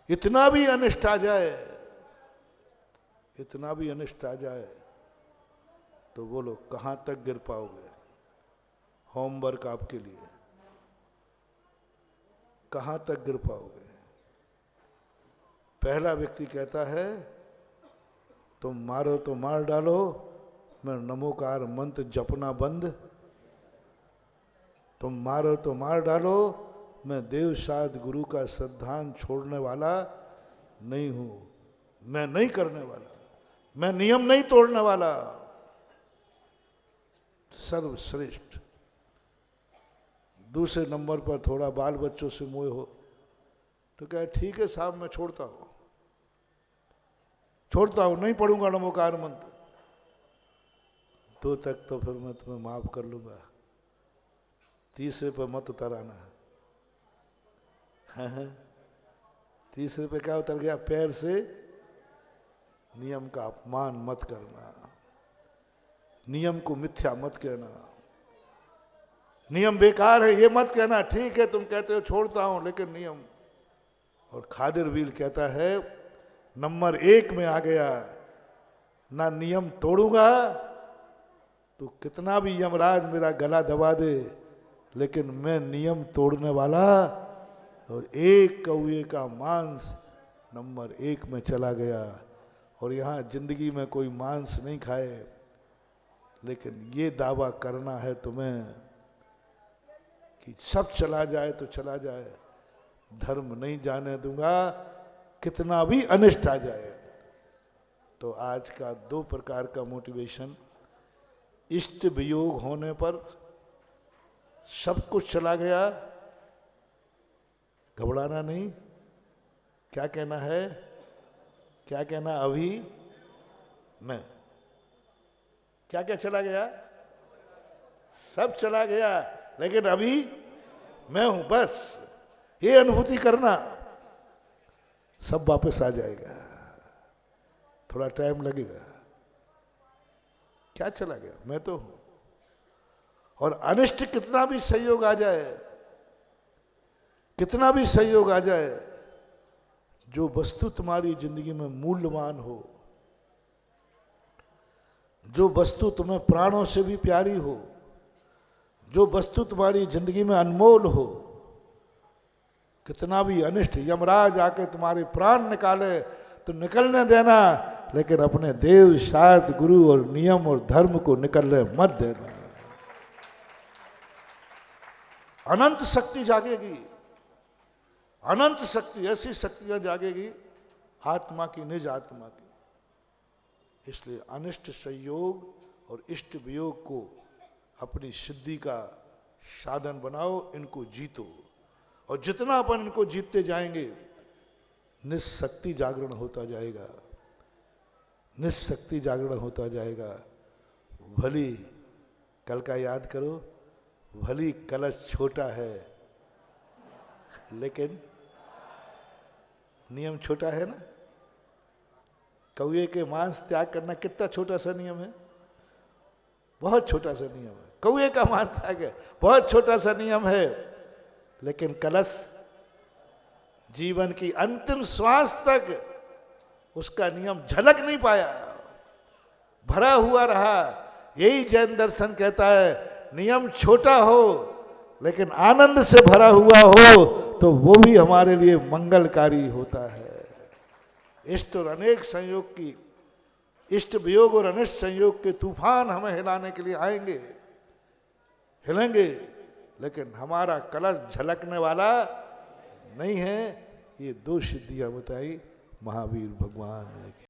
इतना भी अनिष्ट आ जाए, इतना भी अनिष्ट आ जाए तो बोलो कहां तक गिर पाओगे। होमवर्क आपके लिए, कहां तक गिर पाओगे। पहला व्यक्ति कहता है तुम मारो तो मार डालो, मैं नमोकार मंत्र जपना बंद, तुम मारो तो मार डालो, मैं देव साध गुरु का श्रद्धान छोड़ने वाला नहीं हूं, मैं नहीं करने वाला, मैं नियम नहीं तोड़ने वाला। सर्वश्रेष्ठ। दूसरे नंबर पर थोड़ा बाल बच्चों से मोह हो तो कहे ठीक है साहब मैं छोड़ता हूं, छोड़ता हूं, नहीं पढ़ूंगा नमोकार मंत्र। तो तक तो फिर मैं तुम्हें माफ कर लूंगा, तीसरे पर मत उतर आना। तीसरे पे क्या उतर गया, पैर से नियम का अपमान मत करना, नियम को मिथ्या मत कहना, नियम बेकार है ये मत कहना। ठीक है तुम कहते हो छोड़ता हूं, लेकिन नियम। और खादिर व्हील कहता है नंबर 1 में आ गया, ना नियम तोड़ूंगा तो कितना भी यमराज मेरा गला दबा दे, लेकिन मैं नियम तोड़ने वाला और एक कौए का मांस नंबर 1 में चला गया। और यहाँ जिंदगी में कोई मांस नहीं खाए, लेकिन ये दावा करना है तुम्हें कि सब चला जाए तो चला जाए, धर्म नहीं जाने दूंगा कितना भी अनिष्ट आ जाए। तो आज का 2 प्रकार का मोटिवेशन, इष्ट वियोग होने पर सब कुछ चला गया, घबराना नहीं। क्या कहना है, क्या कहना, अभी मैं, क्या क्या चला गया, सब चला गया, लेकिन अभी मैं हूं, बस ये अनुभूति करना, सब वापस आ जाएगा। थोड़ा टाइम लगेगा। क्या चला गया, मैं तो हूं। और अनिष्ट कितना भी सहयोग आ जाए, कितना भी सहयोग आ जाए, जो वस्तु तुम्हारी जिंदगी में मूल्यवान हो, जो वस्तु तुम्हें प्राणों से भी प्यारी हो, जो वस्तु तुम्हारी जिंदगी में अनमोल हो, कितना भी अनिष्ट यमराज आके तुम्हारे प्राण निकाले तो निकलने देना, लेकिन अपने देव शास्त्र गुरु और नियम और धर्म को निकलने मत देना। अनंत शक्ति जागेगी, अनंत शक्ति, ऐसी शक्तियां जागेगी आत्मा की, निज आत्मा की। इसलिए अनिष्ट संयोग और इष्ट वियोग को अपनी सिद्धि का साधन बनाओ, इनको जीतो। और जितना अपन इनको जीतते जाएंगे, निशक्ति जागरण होता जाएगा, निशक्ति जागरण होता जाएगा। भली, कल का याद करो, भली कलश छोटा है लेकिन नियम छोटा है ना। कौए के मांस त्याग करना कितना छोटा सा नियम है, बहुत छोटा सा नियम है। कौए का मांस त्याग है, बहुत छोटा सा नियम है, लेकिन कलश जीवन की अंतिम श्वास तक उसका नियम झलक नहीं पाया, भरा हुआ रहा। यही जैन दर्शन कहता है, नियम छोटा हो लेकिन आनंद से भरा हुआ हो तो वो भी हमारे लिए मंगलकारी होता है। इष्ट और अनेक संयोग की, इष्ट वियोग और अनिष्ट संयोग के तूफान हमें हिलाने के लिए आएंगे, हिलेंगे, लेकिन हमारा कलश झलकने वाला नहीं है। ये 2 सिद्धियां बताई महावीर भगवान ने।